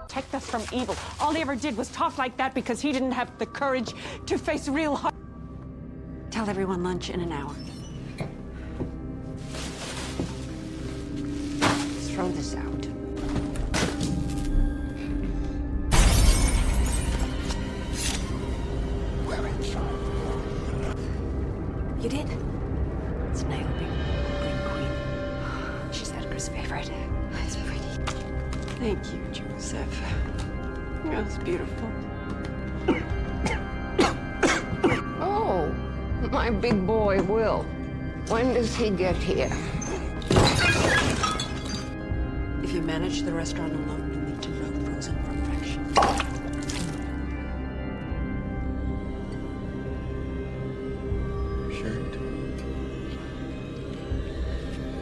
Protect us from evil. All he ever did was talk like that because he didn't have the courage to face real harm. Tell everyone lunch in an hour. Let's throw this out. You did? It's Naomi, Green Queen. She's Edgar's favorite. It's pretty. Thank you, Joseph. That was beautiful. Oh, my big boy, Will. When does he get here? If you manage the restaurant alone, you need to know frozen perfection. Shirt.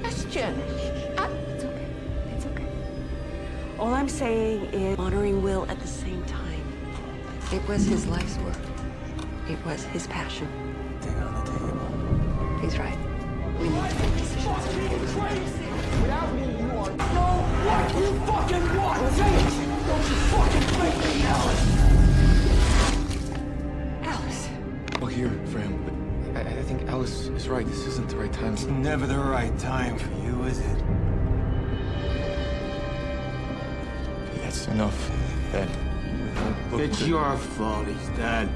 Question. It's okay. It's okay. All I'm saying is honoring Will at the same time. It was his life's work. It was his passion. Thing on the table. He's right. We need to make decisions. Crazy! Without me, you are no what you fucking want! Say it! Don't you fucking make me, Alice! Alice. Well, here for him, but I think Alice is right. This isn't the right time. It's never the right time for you, is it? Okay, that's enough. Dad, you don't look It's good. your fault he's dead.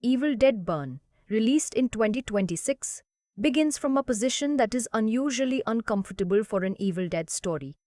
Evil Dead Burn, released in 2026, begins from a position that is unusually uncomfortable for an Evil Dead story.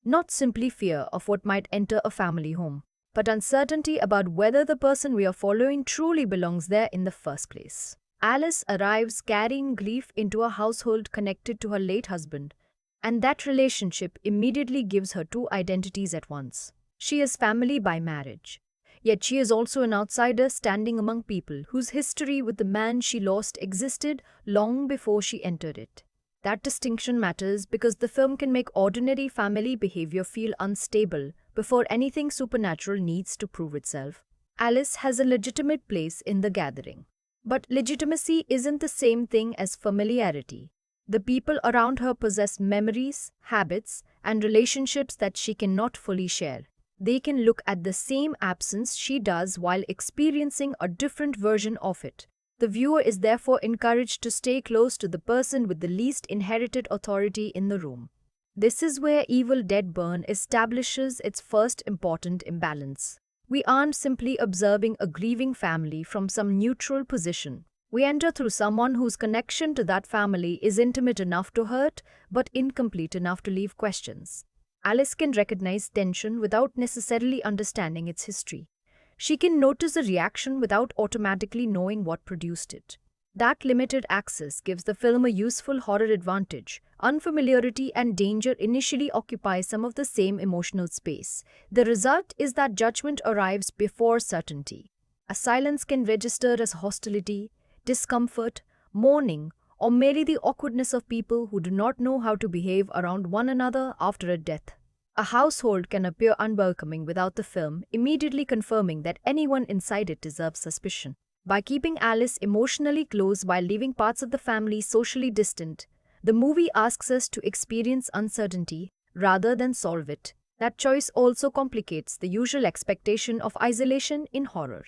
Not simply fear of what might enter a family home, but uncertainty about whether the person we are following truly belongs there in the first place. Alice arrives carrying grief into a household connected to her late husband, and that relationship immediately gives her two identities at once. She is family by marriage, yet she is also an outsider standing among people whose history with the man she lost existed long before she entered it. That distinction matters because the film can make ordinary family behavior feel unstable before anything supernatural needs to prove itself. Alice has a legitimate place in the gathering. But legitimacy isn't the same thing as familiarity. The people around her possess memories, habits, and relationships that she cannot fully share. They can look at the same absence she does while experiencing a different version of it. The viewer is therefore encouraged to stay close to the person with the least inherited authority in the room. This is where Evil Dead Burn establishes its first important imbalance. We aren't simply observing a grieving family from some neutral position. We enter through someone whose connection to that family is intimate enough to hurt, but incomplete enough to leave questions. Alice can recognize tension without necessarily understanding its history. She can notice a reaction without automatically knowing what produced it. That limited access gives the film a useful horror advantage. Unfamiliarity and danger initially occupy some of the same emotional space. The result is that judgment arrives before certainty. A silence can register as hostility, discomfort, mourning, or merely the awkwardness of people who do not know how to behave around one another after a death. A household can appear unwelcoming without the film immediately confirming that anyone inside it deserves suspicion. By keeping Alice emotionally close while leaving parts of the family socially distant, the movie asks us to experience uncertainty rather than solve it. That choice also complicates the usual expectation of isolation in horror.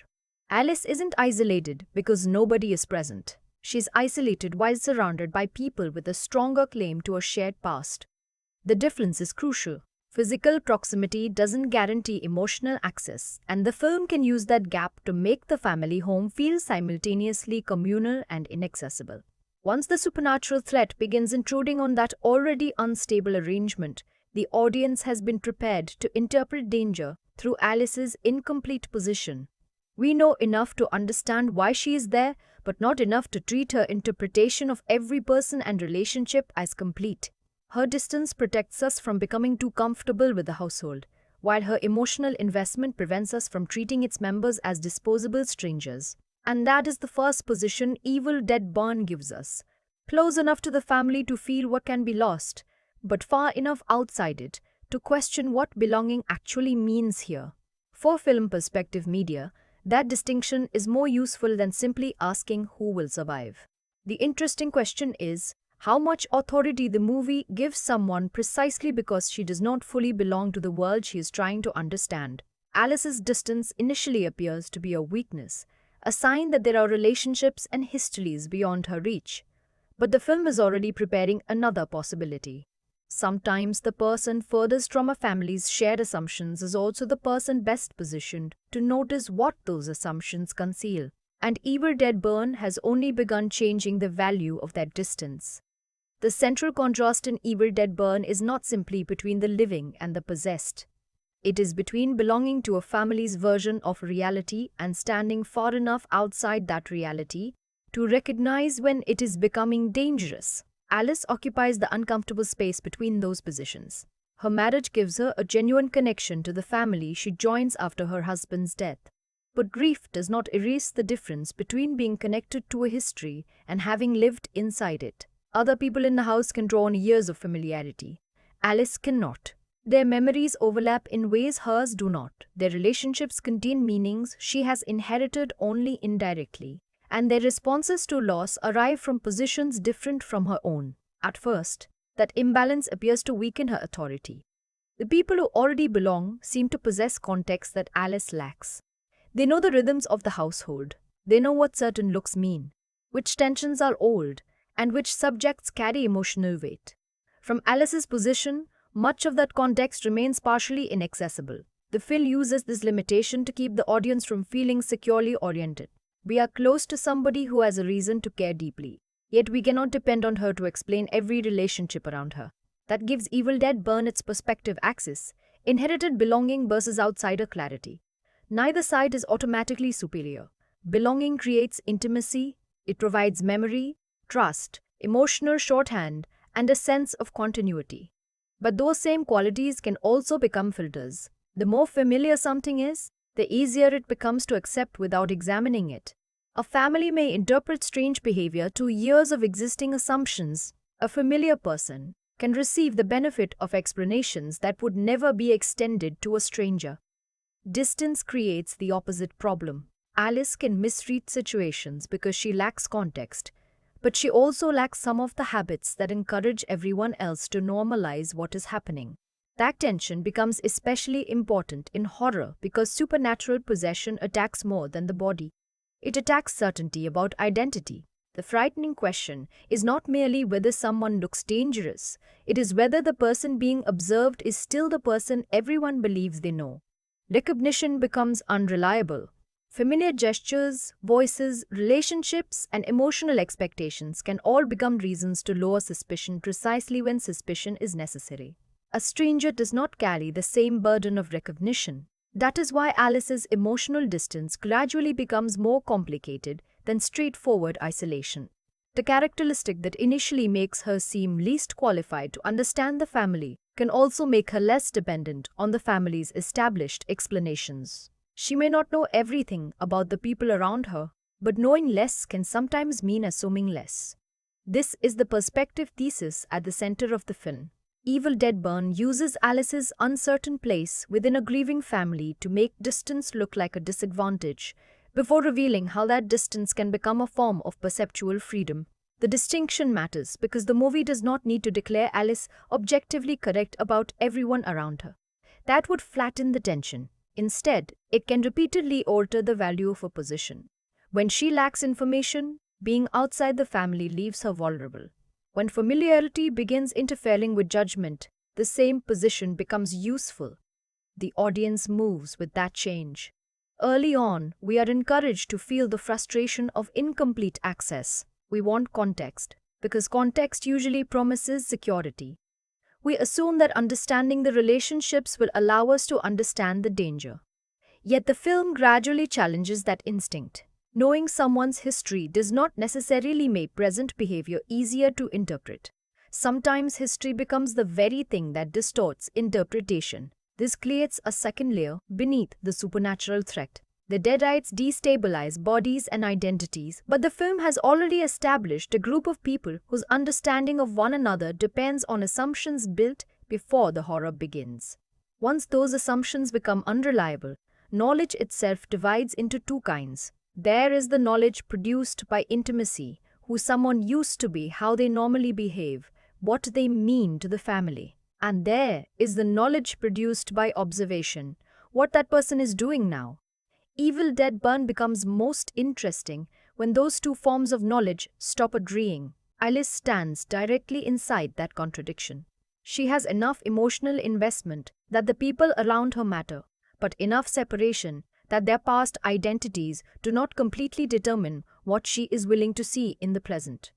Alice isn't isolated because nobody is present. She's isolated while surrounded by people with a stronger claim to a shared past. The difference is crucial. Physical proximity doesn't guarantee emotional access, and the film can use that gap to make the family home feel simultaneously communal and inaccessible. Once the supernatural threat begins intruding on that already unstable arrangement, the audience has been prepared to interpret danger through Alice's incomplete position. We know enough to understand why she is there, but not enough to treat her interpretation of every person and relationship as complete. Her distance protects us from becoming too comfortable with the household, while her emotional investment prevents us from treating its members as disposable strangers. And that is the first position Evil Dead Burn gives us. Close enough to the family to feel what can be lost, but far enough outside it to question what belonging actually means here. For film perspective media, that distinction is more useful than simply asking who will survive. The interesting question is, how much authority the movie gives someone precisely because she does not fully belong to the world she is trying to understand. Alice's distance initially appears to be a weakness, a sign that there are relationships and histories beyond her reach. But the film is already preparing another possibility. Sometimes the person furthest from a family's shared assumptions is also the person best positioned to notice what those assumptions conceal. And Evil Dead Burn has only begun changing the value of that distance. The central contrast in Evil Dead Burn is not simply between the living and the possessed. It is between belonging to a family's version of reality and standing far enough outside that reality to recognize when it is becoming dangerous. Alice occupies the uncomfortable space between those positions. Her marriage gives her a genuine connection to the family she joins after her husband's death. But grief does not erase the difference between being connected to a history and having lived inside it. Other people in the house can draw on years of familiarity. Alice cannot. Their memories overlap in ways hers do not. Their relationships contain meanings she has inherited only indirectly, and their responses to loss arrive from positions different from her own. At first, that imbalance appears to weaken her authority. The people who already belong seem to possess context that Alice lacks. They know the rhythms of the household. They know what certain looks mean, which tensions are old, and which subjects carry emotional weight. From Alice's position, much of that context remains partially inaccessible. The film uses this limitation to keep the audience from feeling securely oriented. We are close to somebody who has a reason to care deeply, yet we cannot depend on her to explain every relationship around her. That gives Evil Dead Burn its perspective axis, inherited belonging versus outsider clarity. Neither side is automatically superior. Belonging creates intimacy, it provides memory, trust, emotional shorthand, and a sense of continuity. But those same qualities can also become filters. The more familiar something is, the easier it becomes to accept without examining it. A family may interpret strange behavior to years of existing assumptions. A familiar person can receive the benefit of explanations that would never be extended to a stranger. Distance creates the opposite problem. Alice can misread situations because she lacks context, but she also lacks some of the habits that encourage everyone else to normalize what is happening. That tension becomes especially important in horror because supernatural possession attacks more than the body. It attacks certainty about identity. The frightening question is not merely whether someone looks dangerous, it is whether the person being observed is still the person everyone believes they know. Recognition becomes unreliable. Familiar gestures, voices, relationships, and emotional expectations can all become reasons to lower suspicion precisely when suspicion is necessary. A stranger does not carry the same burden of recognition. That is why Alice's emotional distance gradually becomes more complicated than straightforward isolation. The characteristic that initially makes her seem least qualified to understand the family can also make her less dependent on the family's established explanations. She may not know everything about the people around her, but knowing less can sometimes mean assuming less. This is the perspective thesis at the center of the film. Evil Dead Burn uses Alice's uncertain place within a grieving family to make distance look like a disadvantage, before revealing how that distance can become a form of perceptual freedom. The distinction matters because the movie does not need to declare Alice objectively correct about everyone around her. That would flatten the tension. Instead, it can repeatedly alter the value of a position. When she lacks information, being outside the family leaves her vulnerable. When familiarity begins interfering with judgment, the same position becomes useful. The audience moves with that change. Early on, we are encouraged to feel the frustration of incomplete access. We want context, because context usually promises security. We assume that understanding the relationships will allow us to understand the danger. Yet the film gradually challenges that instinct. Knowing someone's history does not necessarily make present behavior easier to interpret. Sometimes history becomes the very thing that distorts interpretation. This creates a second layer beneath the supernatural threat. The Deadites destabilize bodies and identities, but the film has already established a group of people whose understanding of one another depends on assumptions built before the horror begins. Once those assumptions become unreliable, knowledge itself divides into two kinds. There is the knowledge produced by intimacy, who someone used to be, how they normally behave, what they mean to the family. And there is the knowledge produced by observation, what that person is doing now. Evil Dead Burn becomes most interesting when those two forms of knowledge stop agreeing. Alice stands directly inside that contradiction. She has enough emotional investment that the people around her matter, but enough separation that their past identities do not completely determine what she is willing to see in the present.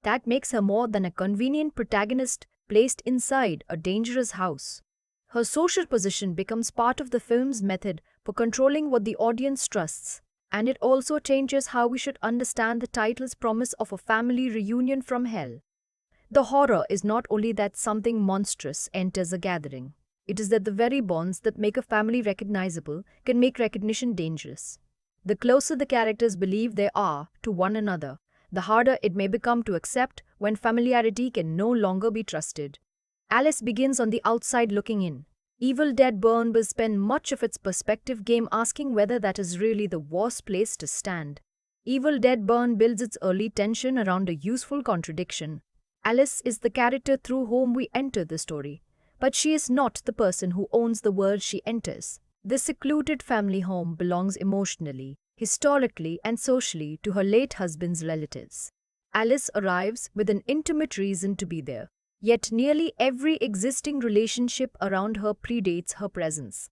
That makes her more than a convenient protagonist placed inside a dangerous house. Her social position becomes part of the film's method for controlling what the audience trusts, and it also changes how we should understand the title's promise of a family reunion from hell. The horror is not only that something monstrous enters a gathering. It is that the very bonds that make a family recognizable can make recognition dangerous. The closer the characters believe they are to one another, the harder it may become to accept when familiarity can no longer be trusted. Alice begins on the outside looking in. Evil Dead Burn will spend much of its perspective game asking whether that is really the worst place to stand. Evil Dead Burn builds its early tension around a useful contradiction. Alice is the character through whom we enter the story. But she is not the person who owns the world she enters. The secluded family home belongs emotionally, historically, and socially to her late husband's relatives. Alice arrives with an intimate reason to be there, yet nearly every existing relationship around her predates her presence.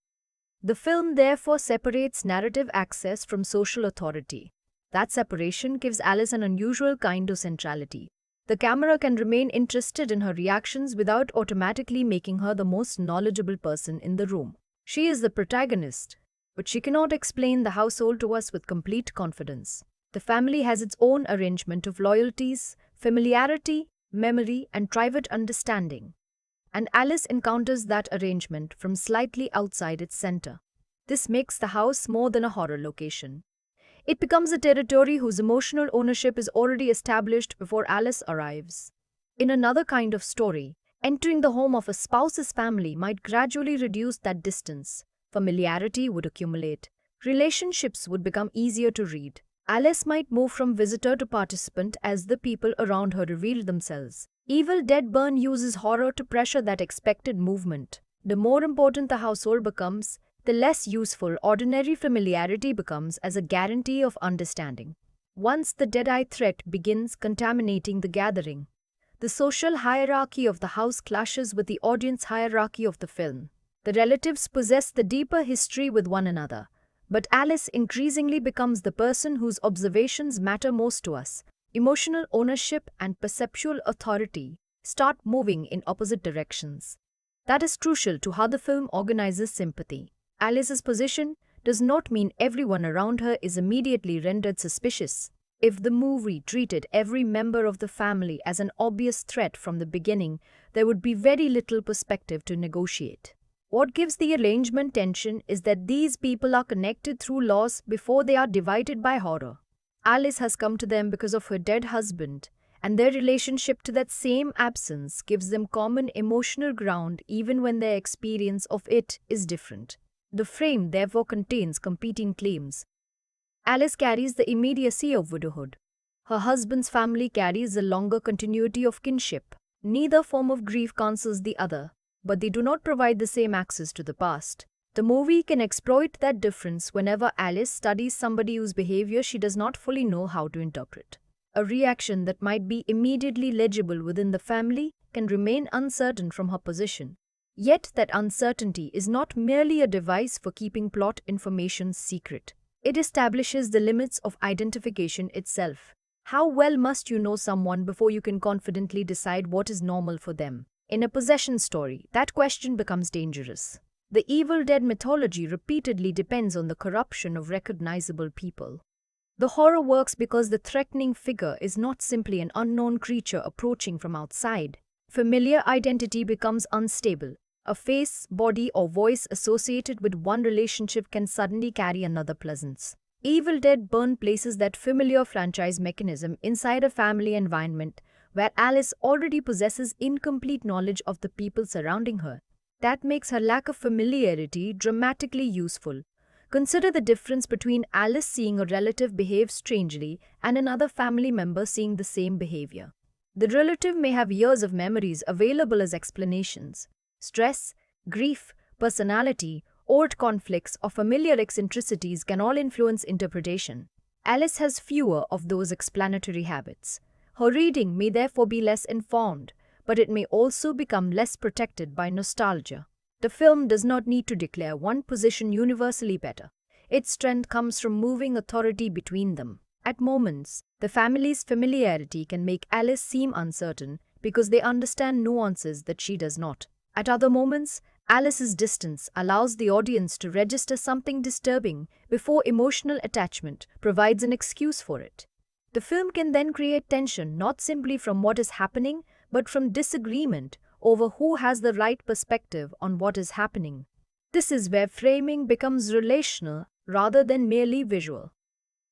The film therefore separates narrative access from social authority. That separation gives Alice an unusual kind of centrality. The camera can remain interested in her reactions without automatically making her the most knowledgeable person in the room. She is the protagonist, but she cannot explain the household to us with complete confidence. The family has its own arrangement of loyalties, familiarity, memory, and private understanding, and Alice encounters that arrangement from slightly outside its center. This makes the house more than a horror location. It becomes a territory whose emotional ownership is already established before Alice arrives. In another kind of story, entering the home of a spouse's family might gradually reduce that distance. Familiarity would accumulate. Relationships would become easier to read. Alice might move from visitor to participant as the people around her revealed themselves. Evil Dead Burn uses horror to pressure that expected movement. The more important the household becomes, the less useful ordinary familiarity becomes as a guarantee of understanding. Once the Deadite threat begins contaminating the gathering, the social hierarchy of the house clashes with the audience hierarchy of the film. The relatives possess the deeper history with one another, but Alice increasingly becomes the person whose observations matter most to us. Emotional ownership and perceptual authority start moving in opposite directions. That is crucial to how the film organizes sympathy. Alice's position does not mean everyone around her is immediately rendered suspicious. If the movie treated every member of the family as an obvious threat from the beginning, there would be very little perspective to negotiate. What gives the arrangement tension is that these people are connected through loss before they are divided by horror. Alice has come to them because of her dead husband, and their relationship to that same absence gives them common emotional ground even when their experience of it is different. The frame therefore contains competing claims. Alice carries the immediacy of widowhood. Her husband's family carries a longer continuity of kinship. Neither form of grief cancels the other, but they do not provide the same access to the past. The movie can exploit that difference whenever Alice studies somebody whose behavior she does not fully know how to interpret. A reaction that might be immediately legible within the family can remain uncertain from her position. Yet that uncertainty is not merely a device for keeping plot information secret. It establishes the limits of identification itself. How well must you know someone before you can confidently decide what is normal for them? In a possession story, that question becomes dangerous. The Evil Dead mythology repeatedly depends on the corruption of recognizable people. The horror works because the threatening figure is not simply an unknown creature approaching from outside. Familiar identity becomes unstable. A face, body, or voice associated with one relationship can suddenly carry another presence. Evil Dead Burn places that familiar franchise mechanism inside a family environment where Alice already possesses incomplete knowledge of the people surrounding her. That makes her lack of familiarity dramatically useful. Consider the difference between Alice seeing a relative behave strangely and another family member seeing the same behavior. The relative may have years of memories available as explanations. Stress, grief, personality, old conflicts, or familiar eccentricities can all influence interpretation. Alice has fewer of those explanatory habits. Her reading may therefore be less informed, but it may also become less protected by nostalgia. The film does not need to declare one position universally better. Its strength comes from moving authority between them. At moments, the family's familiarity can make Alice seem uncertain because they understand nuances that she does not. At other moments, Alice's distance allows the audience to register something disturbing before emotional attachment provides an excuse for it. The film can then create tension not simply from what is happening, but from disagreement over who has the right perspective on what is happening. This is where framing becomes relational rather than merely visual.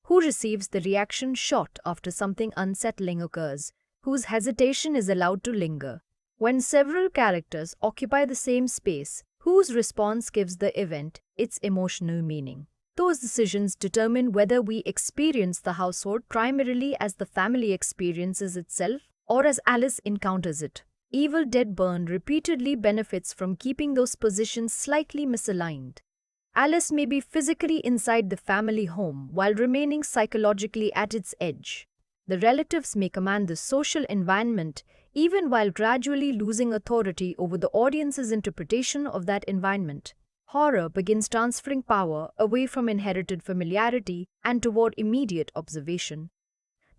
Who receives the reaction shot after something unsettling occurs, whose hesitation is allowed to linger? When several characters occupy the same space, whose response gives the event its emotional meaning? Those decisions determine whether we experience the household primarily as the family experiences itself or as Alice encounters it. Evil Dead Burn repeatedly benefits from keeping those positions slightly misaligned. Alice may be physically inside the family home while remaining psychologically at its edge. The relatives may command the social environment even while gradually losing authority over the audience's interpretation of that environment. Horror begins transferring power away from inherited familiarity and toward immediate observation.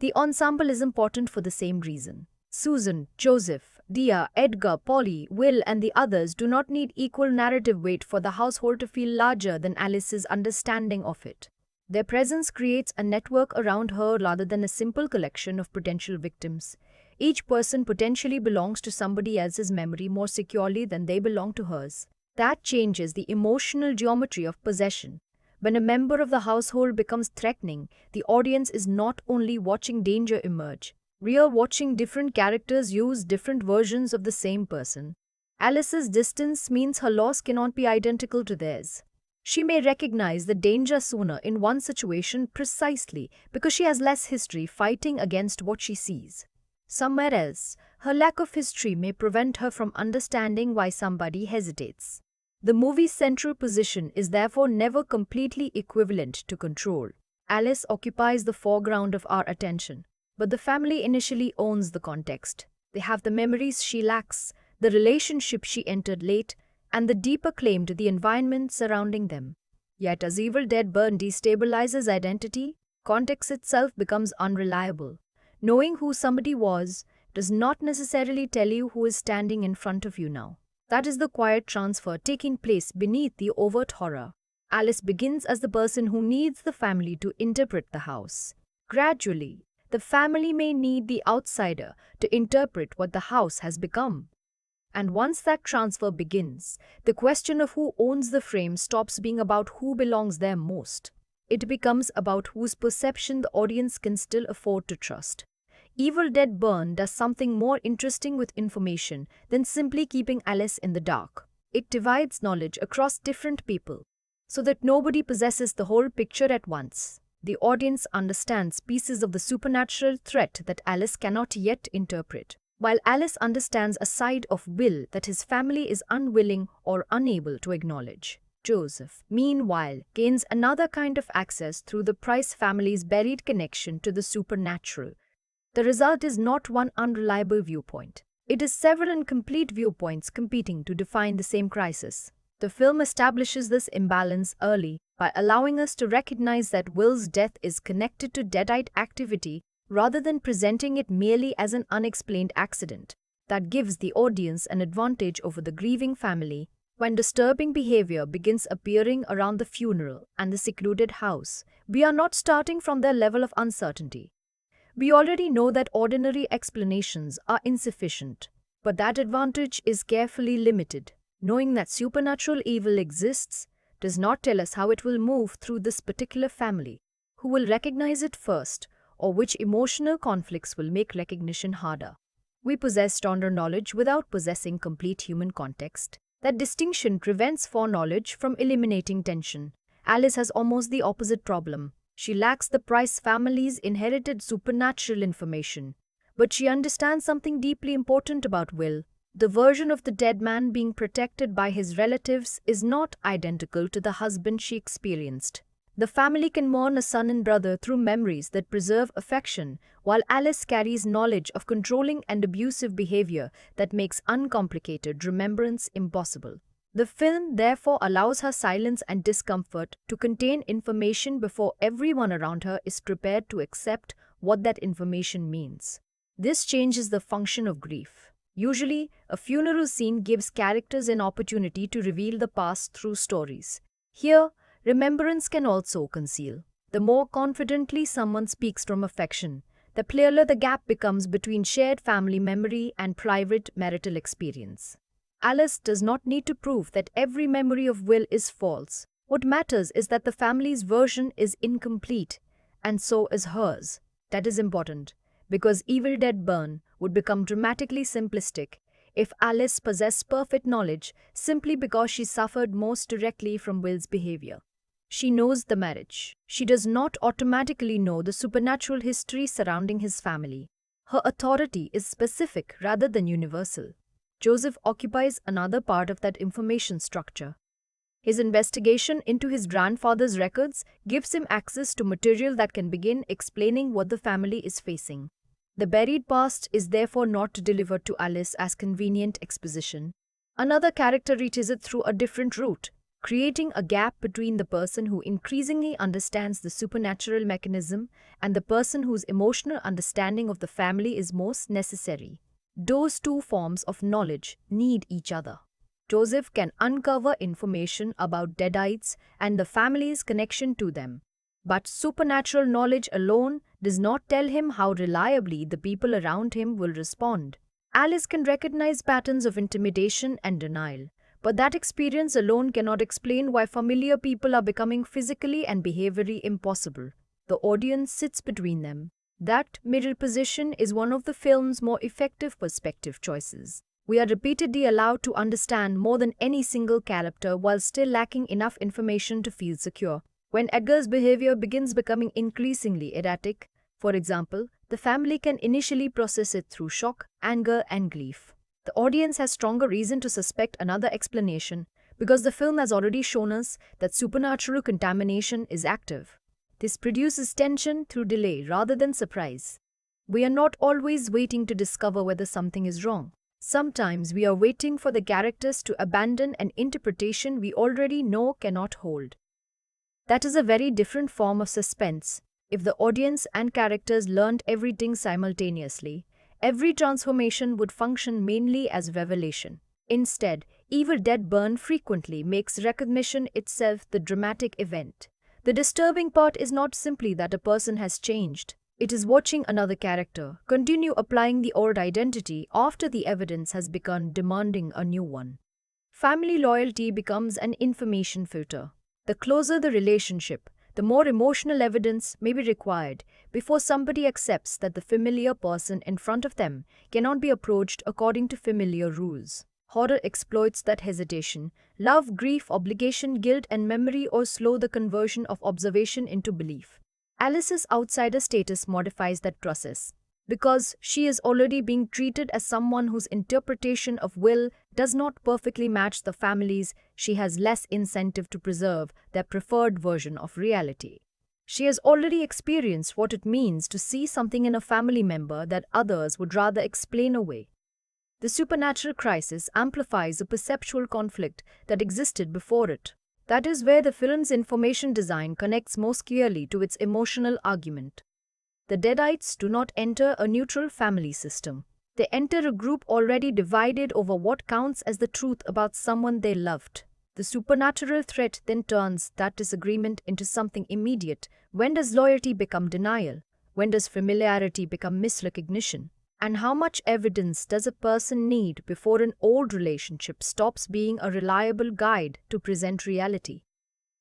The ensemble is important for the same reason. Susan, Joseph, Thya, Edgar, Polly, Will, and the others do not need equal narrative weight for the household to feel larger than Alice's understanding of it. Their presence creates a network around her rather than a simple collection of potential victims. Each person potentially belongs to somebody else's memory more securely than they belong to hers. That changes the emotional geometry of possession. When a member of the household becomes threatening, the audience is not only watching danger emerge, we are watching different characters use different versions of the same person. Alice's distance means her loss cannot be identical to theirs. She may recognize the danger sooner in one situation precisely because she has less history fighting against what she sees. Somewhere else, her lack of history may prevent her from understanding why somebody hesitates. The movie's central position is therefore never completely equivalent to control. Alice occupies the foreground of our attention, but the family initially owns the context. They have the memories she lacks, the relationship she entered late, and the deeper claim to the environment surrounding them. Yet as Evil Dead Burn destabilizes identity, context itself becomes unreliable. Knowing who somebody was does not necessarily tell you who is standing in front of you now. That is the quiet transfer taking place beneath the overt horror. Alice begins as the person who needs the family to interpret the house. Gradually, the family may need the outsider to interpret what the house has become. And once that transfer begins, the question of who owns the frame stops being about who belongs there most. It becomes about whose perception the audience can still afford to trust. Evil Dead Burn does something more interesting with information than simply keeping Alice in the dark. It divides knowledge across different people, so that nobody possesses the whole picture at once. The audience understands pieces of the supernatural threat that Alice cannot yet interpret, while Alice understands a side of Will that his family is unwilling or unable to acknowledge. Joseph, meanwhile, gains another kind of access through the Price family's buried connection to the supernatural. The result is not one unreliable viewpoint. It is several incomplete viewpoints competing to define the same crisis. The film establishes this imbalance early by allowing us to recognize that Will's death is connected to Deadite activity rather than presenting it merely as an unexplained accident. That gives the audience an advantage over the grieving family. When disturbing behavior begins appearing around the funeral and the secluded house, we are not starting from their level of uncertainty. We already know that ordinary explanations are insufficient, but that advantage is carefully limited. Knowing that supernatural evil exists does not tell us how it will move through this particular family, who will recognize it first, or which emotional conflicts will make recognition harder. We possess stronger knowledge without possessing complete human context. That distinction prevents foreknowledge from eliminating tension. Alice has almost the opposite problem. She lacks the Price family's inherited supernatural information, but she understands something deeply important about Will. The version of the dead man being protected by his relatives is not identical to the husband she experienced. The family can mourn a son and brother through memories that preserve affection, while Alice carries knowledge of controlling and abusive behavior that makes uncomplicated remembrance impossible. The film therefore allows her silence and discomfort to contain information before everyone around her is prepared to accept what that information means. This changes the function of grief. Usually, a funeral scene gives characters an opportunity to reveal the past through stories. Here, remembrance can also conceal. The more confidently someone speaks from affection, the clearer the gap becomes between shared family memory and private marital experience. Alice does not need to prove that every memory of Will is false. What matters is that the family's version is incomplete, and so is hers. That is important, because Evil Dead Burn would become dramatically simplistic if Alice possessed perfect knowledge simply because she suffered most directly from Will's behavior. She knows the marriage. She does not automatically know the supernatural history surrounding his family. Her authority is specific rather than universal. Joseph occupies another part of that information structure. His investigation into his grandfather's records gives him access to material that can begin explaining what the family is facing. The buried past is therefore not delivered to Alice as convenient exposition. Another character reaches it through a different route, creating a gap between the person who increasingly understands the supernatural mechanism and the person whose emotional understanding of the family is most necessary. Those two forms of knowledge need each other. Joseph can uncover information about Deadites and the family's connection to them. But supernatural knowledge alone does not tell him how reliably the people around him will respond. Alice can recognize patterns of intimidation and denial, but that experience alone cannot explain why familiar people are becoming physically and behaviorally impossible. The audience sits between them. That middle position is one of the film's more effective perspective choices. We are repeatedly allowed to understand more than any single character while still lacking enough information to feel secure. When Edgar's behavior begins becoming increasingly erratic, for example, the family can initially process it through shock, anger, and grief. The audience has stronger reason to suspect another explanation because the film has already shown us that supernatural contamination is active. This produces tension through delay rather than surprise. We are not always waiting to discover whether something is wrong. Sometimes we are waiting for the characters to abandon an interpretation we already know cannot hold. That is a very different form of suspense. If the audience and characters learned everything simultaneously, every transformation would function mainly as revelation. Instead, Evil Dead Burn frequently makes recognition itself the dramatic event. The disturbing part is not simply that a person has changed. It is watching another character continue applying the old identity after the evidence has begun demanding a new one. Family loyalty becomes an information filter. The closer the relationship, the more emotional evidence may be required before somebody accepts that the familiar person in front of them cannot be approached according to familiar rules. Horror exploits that hesitation. Love, grief, obligation, guilt, and memory or slow the conversion of observation into belief. Alice's outsider status modifies that process. Because she is already being treated as someone whose interpretation of will does not perfectly match the family's, she has less incentive to preserve their preferred version of reality. She has already experienced what it means to see something in a family member that others would rather explain away. The supernatural crisis amplifies a perceptual conflict that existed before it. That is where the film's information design connects most clearly to its emotional argument. The Deadites do not enter a neutral family system. They enter a group already divided over what counts as the truth about someone they loved. The supernatural threat then turns that disagreement into something immediate. When does loyalty become denial? When does familiarity become misrecognition? And how much evidence does a person need before an old relationship stops being a reliable guide to present reality?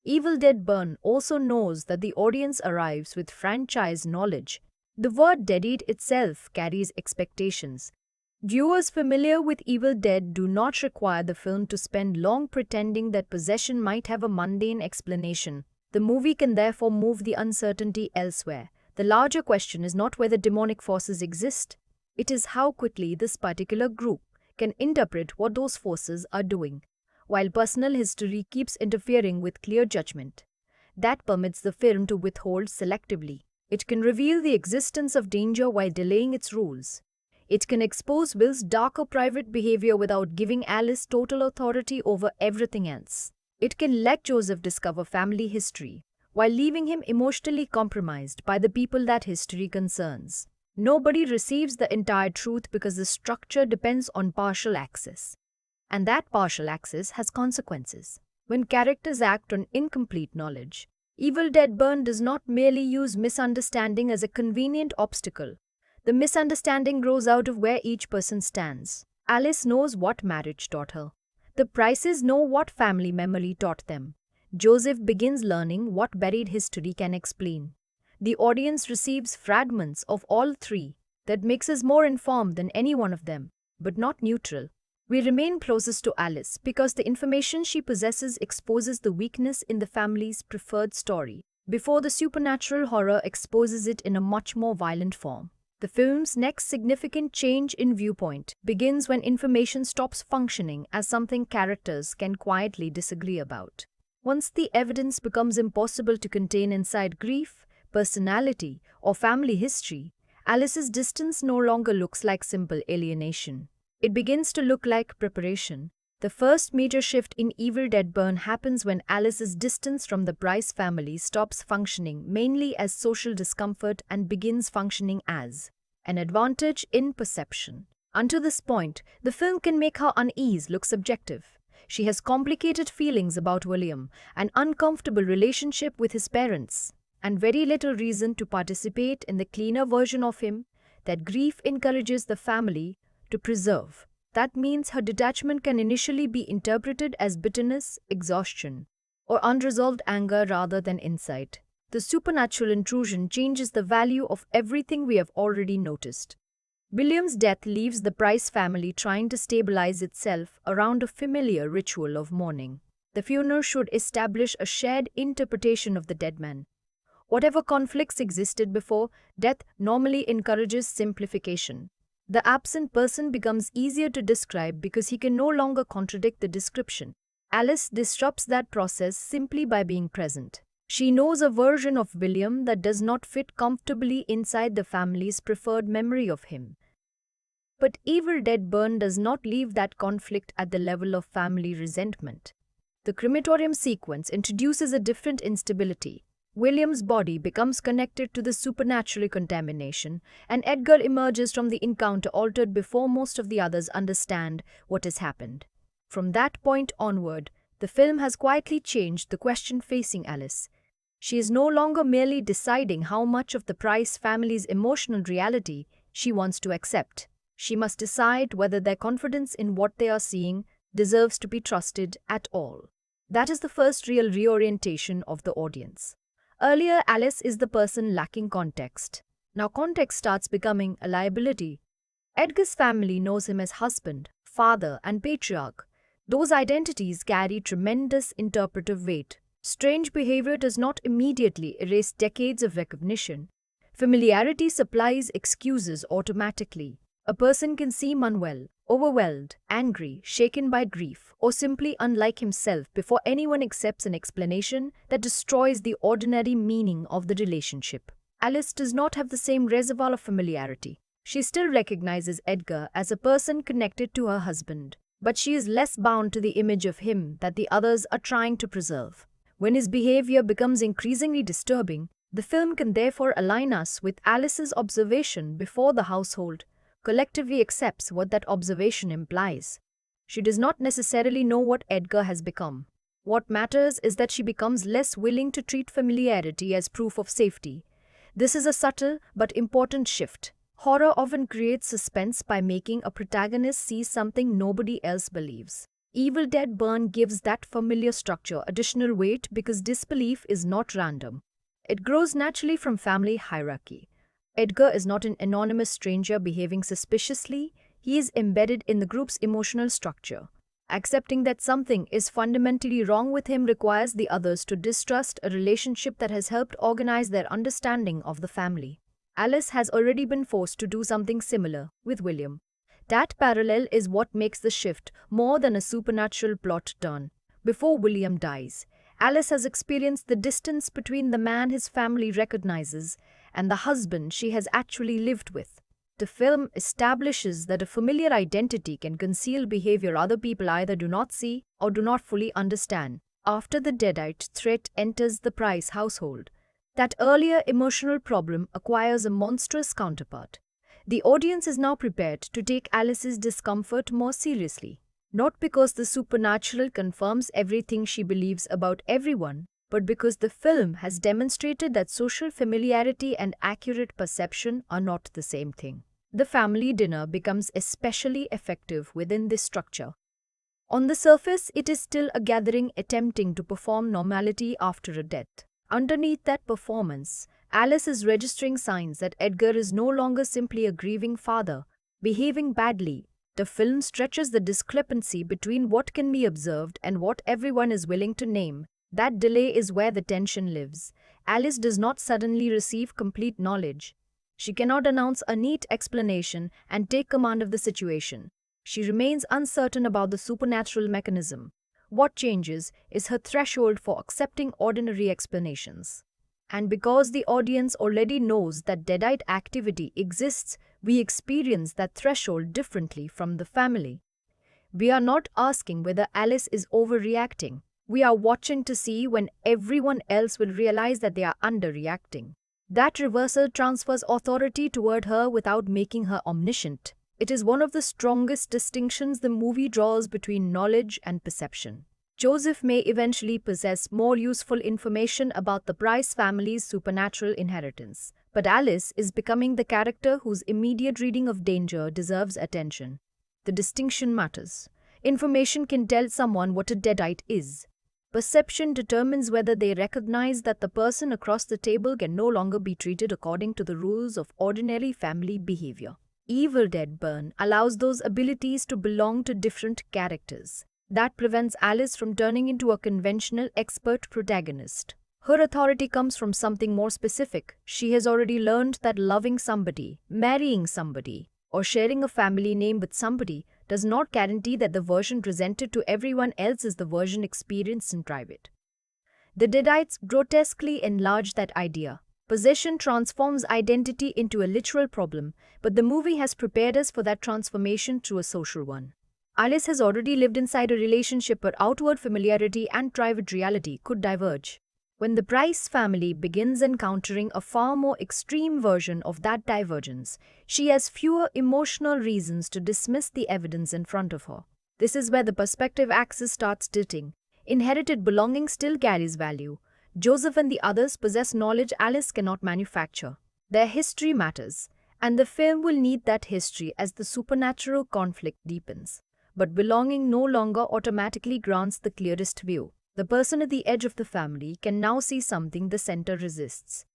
Evil Dead Burn also knows that the audience arrives with franchise knowledge. The word Deadite itself carries expectations. Viewers familiar with Evil Dead do not require the film to spend long pretending that possession might have a mundane explanation. The movie can therefore move the uncertainty elsewhere. The larger question is not whether demonic forces exist. It is how quickly this particular group can interpret what those forces are doing, while personal history keeps interfering with clear judgment. That permits the film to withhold selectively. It can reveal the existence of danger while delaying its rules. It can expose Will's darker private behavior without giving Alice total authority over everything else. It can let Joseph discover family history, while leaving him emotionally compromised by the people that history concerns. Nobody receives the entire truth because the structure depends on partial access. And that partial access has consequences. When characters act on incomplete knowledge, Evil Dead Burn does not merely use misunderstanding as a convenient obstacle. The misunderstanding grows out of where each person stands. Alice knows what marriage taught her. The Prices know what family memory taught them. Joseph begins learning what buried history can explain. The audience receives fragments of all three that makes us more informed than any one of them, but not neutral. We remain closest to Alice because the information she possesses exposes the weakness in the family's preferred story, before the supernatural horror exposes it in a much more violent form. The film's next significant change in viewpoint begins when information stops functioning as something characters can quietly disagree about. Once the evidence becomes impossible to contain inside grief, personality, or family history, Alice's distance no longer looks like simple alienation. It begins to look like preparation. The first major shift in Evil Dead Burn happens when Alice's distance from the Price family stops functioning mainly as social discomfort and begins functioning as an advantage in perception. Until this point, the film can make her unease look subjective. She has complicated feelings about William, an uncomfortable relationship with his parents, and very little reason to participate in the cleaner version of him that grief encourages the family to preserve. That means her detachment can initially be interpreted as bitterness, exhaustion, or unresolved anger rather than insight. The supernatural intrusion changes the value of everything we have already noticed. William's death leaves the Price family trying to stabilize itself around a familiar ritual of mourning. The funeral should establish a shared interpretation of the dead man. Whatever conflicts existed before, death normally encourages simplification. The absent person becomes easier to describe because he can no longer contradict the description. Alice disrupts that process simply by being present. She knows a version of William that does not fit comfortably inside the family's preferred memory of him. But Evil Dead Burn does not leave that conflict at the level of family resentment. The crematorium sequence introduces a different instability. William's body becomes connected to the supernatural contamination, and Edgar emerges from the encounter altered before most of the others understand what has happened. From that point onward, the film has quietly changed the question facing Alice. She is no longer merely deciding how much of the Price family's emotional reality she wants to accept. She must decide whether their confidence in what they are seeing deserves to be trusted at all. That is the first real reorientation of the audience. Earlier, Alice is the person lacking context. Now context starts becoming a liability. Edgar's family knows him as husband, father, and patriarch. Those identities carry tremendous interpretive weight. Strange behavior does not immediately erase decades of recognition. Familiarity supplies excuses automatically. A person can seem unwell, overwhelmed, angry, shaken by grief, or simply unlike himself before anyone accepts an explanation that destroys the ordinary meaning of the relationship. Alice does not have the same reservoir of familiarity. She still recognizes Edgar as a person connected to her husband, but she is less bound to the image of him that the others are trying to preserve. When his behavior becomes increasingly disturbing, the film can therefore align us with Alice's observation before the household collectively accepts what that observation implies. She does not necessarily know what Edgar has become. What matters is that she becomes less willing to treat familiarity as proof of safety. This is a subtle but important shift. Horror often creates suspense by making a protagonist see something nobody else believes. Evil Dead Burn gives that familiar structure additional weight because disbelief is not random. It grows naturally from family hierarchy. Edgar is not an anonymous stranger behaving suspiciously. He is embedded in the group's emotional structure. Accepting that something is fundamentally wrong with him requires the others to distrust a relationship that has helped organize their understanding of the family. Alice has already been forced to do something similar with William. That parallel is what makes the shift more than a supernatural plot turn. Before William dies, Alice has experienced the distance between the man his family recognizes and the husband she has actually lived with. The film establishes that a familiar identity can conceal behavior other people either do not see or do not fully understand. After the Deadite threat enters the Price household, that earlier emotional problem acquires a monstrous counterpart. The audience is now prepared to take Alice's discomfort more seriously, not because the supernatural confirms everything she believes about everyone, but because the film has demonstrated that social familiarity and accurate perception are not the same thing. The family dinner becomes especially effective within this structure. On the surface, it is still a gathering attempting to perform normality after a death. Underneath that performance, Alice is registering signs that Edgar is no longer simply a grieving father, behaving badly. The film stretches the discrepancy between what can be observed and what everyone is willing to name. That delay is where the tension lives. Alice does not suddenly receive complete knowledge. She cannot announce a neat explanation and take command of the situation. She remains uncertain about the supernatural mechanism. What changes is her threshold for accepting ordinary explanations. And because the audience already knows that Deadite activity exists, we experience that threshold differently from the family. We are not asking whether Alice is overreacting. We are watching to see when everyone else will realize that they are underreacting. That reversal transfers authority toward her without making her omniscient. it is one of the strongest distinctions the movie draws between knowledge and perception. Joseph may eventually possess more useful information about the Price family's supernatural inheritance, but Alice is becoming the character whose immediate reading of danger deserves attention. The distinction matters. Information can tell someone what a Deadite is. Perception determines whether they recognize that the person across the table can no longer be treated according to the rules of ordinary family behavior. Evil Dead Burn allows those abilities to belong to different characters. That prevents Alice from turning into a conventional expert protagonist. Her authority comes from something more specific. She has already learned that loving somebody, marrying somebody, or sharing a family name with somebody does not guarantee that the version presented to everyone else is the version experienced in private. The Deadites grotesquely enlarge that idea. Possession transforms identity into a literal problem, but the movie has prepared us for that transformation through a social one. Alice has already lived inside a relationship where outward familiarity and private reality could diverge. When the Price family begins encountering a far more extreme version of that divergence, she has fewer emotional reasons to dismiss the evidence in front of her. This is where the perspective axis starts tilting. Inherited belonging still carries value. Joseph and the others possess knowledge Alice cannot manufacture. Their history matters, and the film will need that history as the supernatural conflict deepens. But belonging no longer automatically grants the clearest view. The person at the edge of the family can now see something the center resists.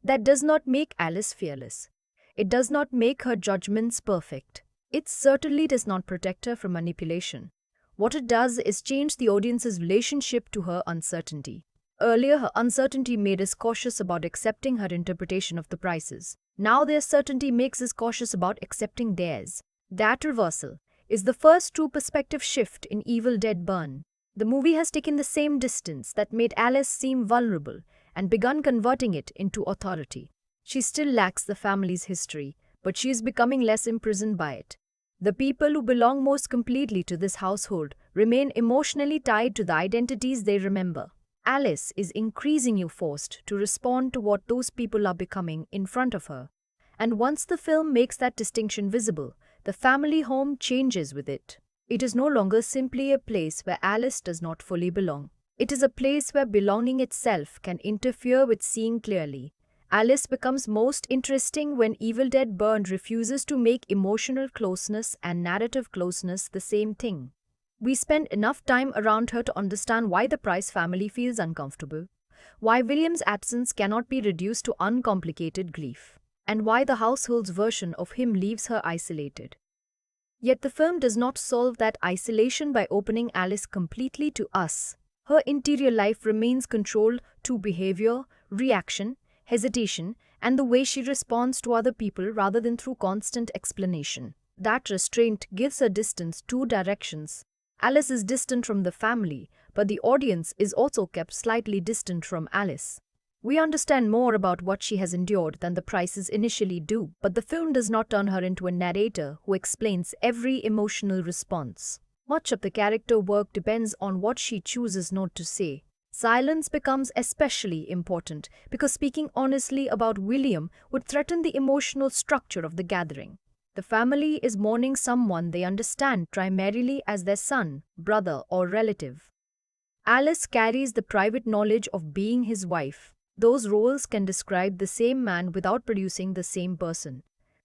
That does not make Alice fearless. It does not make her judgments perfect. It certainly does not protect her from manipulation. What it does is change the audience's relationship to her uncertainty. Earlier, her uncertainty made us cautious about accepting her interpretation of the Prices. Now their certainty makes us cautious about accepting theirs. That reversal is the first true perspective shift in Evil Dead Burn. The movie has taken the same distance that made Alice seem vulnerable and begun converting it into authority. She still lacks the family's history, but she is becoming less imprisoned by it. The people who belong most completely to this household remain emotionally tied to the identities they remember. Alice is increasingly forced to respond to what those people are becoming in front of her. And once the film makes that distinction visible, the family home changes with it. It is no longer simply a place where Alice does not fully belong. It is a place where belonging itself can interfere with seeing clearly. Alice becomes most interesting when Evil Dead Burn refuses to make emotional closeness and narrative closeness the same thing. We spend enough time around her to understand why the Price family feels uncomfortable, why William's absence cannot be reduced to uncomplicated grief, and why the household's version of him leaves her isolated. Yet the film does not solve that isolation by opening Alice completely to us. Her interior life remains controlled through behavior, reaction, hesitation, and the way she responds to other people rather than through constant explanation. That restraint gives her distance two directions. Alice is distant from the family, but the audience is also kept slightly distant from Alice. We understand more about what she has endured than the Prices initially do, but the film does not turn her into a narrator who explains every emotional response. Much of the character work depends on what she chooses not to say. Silence becomes especially important because speaking honestly about William would threaten the emotional structure of the gathering. The family is mourning someone they understand primarily as their son, brother, or relative. Alice carries the private knowledge of being his wife. Those roles can describe the same man without producing the same person.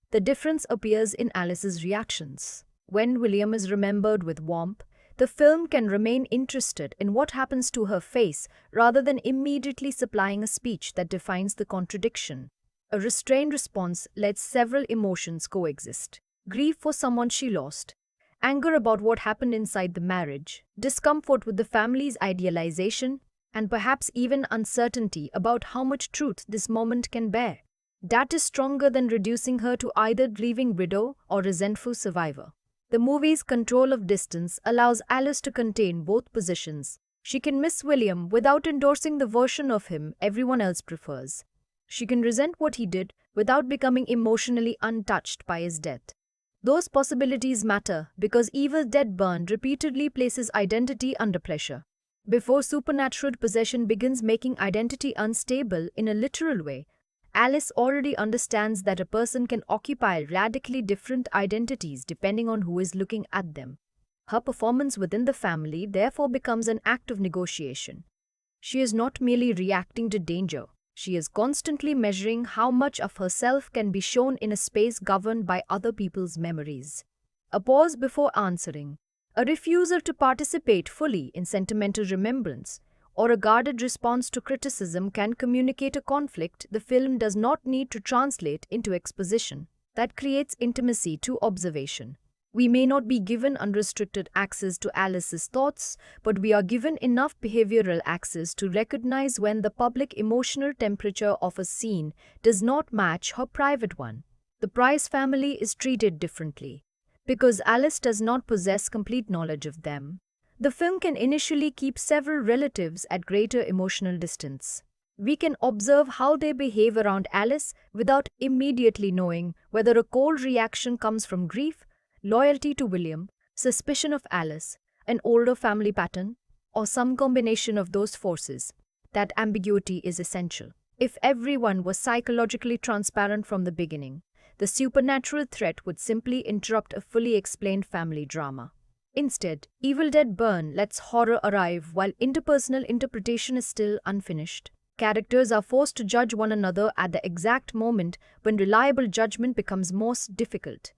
The difference appears in Alice's reactions. When William is remembered with warmth, the film can remain interested in what happens to her face rather than immediately supplying a speech that defines the contradiction. A restrained response lets several emotions coexist. Grief for someone she lost, anger about what happened inside the marriage, discomfort with the family's idealization, and perhaps even uncertainty about how much truth this moment can bear. That is stronger than reducing her to either grieving widow or resentful survivor. The movie's control of distance allows Alice to contain both positions. She can miss William without endorsing the version of him everyone else prefers. She can resent what he did without becoming emotionally untouched by his death. Those possibilities matter because Evil Dead Burn repeatedly places identity under pressure. Before supernatural possession begins making identity unstable in a literal way, Alice already understands that a person can occupy radically different identities depending on who is looking at them. Her performance within the family therefore becomes an act of negotiation. She is not merely reacting to danger. She is constantly measuring how much of herself can be shown in a space governed by other people's memories. A pause before answering, a refusal to participate fully in sentimental remembrance, or a guarded response to criticism can communicate a conflict the film does not need to translate into exposition. That creates intimacy to observation. We may not be given unrestricted access to Alice's thoughts, but we are given enough behavioral access to recognize when the public emotional temperature of a scene does not match her private one. The Price family is treated differently. Because Alice does not possess complete knowledge of them, the film can initially keep several relatives at greater emotional distance. We can observe how they behave around Alice without immediately knowing whether a cold reaction comes from grief, loyalty to William, suspicion of Alice, an older family pattern, or some combination of those forces. That ambiguity is essential. If everyone was psychologically transparent from the beginning, the supernatural threat would simply interrupt a fully explained family drama. Instead, Evil Dead Burn lets horror arrive while interpersonal interpretation is still unfinished. Characters are forced to judge one another at the exact moment when reliable judgment becomes most difficult.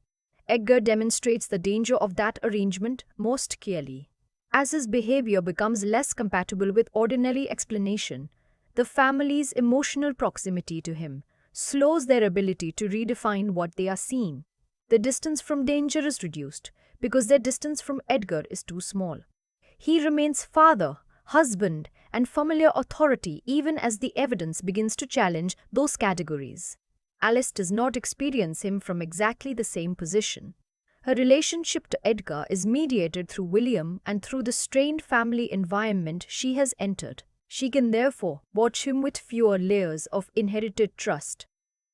Edgar demonstrates the danger of that arrangement most clearly. As his behavior becomes less compatible with ordinary explanation, the family's emotional proximity to him slows their ability to redefine what they are seeing. The distance from danger is reduced because their distance from Edgar is too small. He remains father, husband, and familiar authority even as the evidence begins to challenge those categories. Alice does not experience him from exactly the same position. Her relationship to Edgar is mediated through William and through the strained family environment she has entered. She can therefore watch him with fewer layers of inherited trust.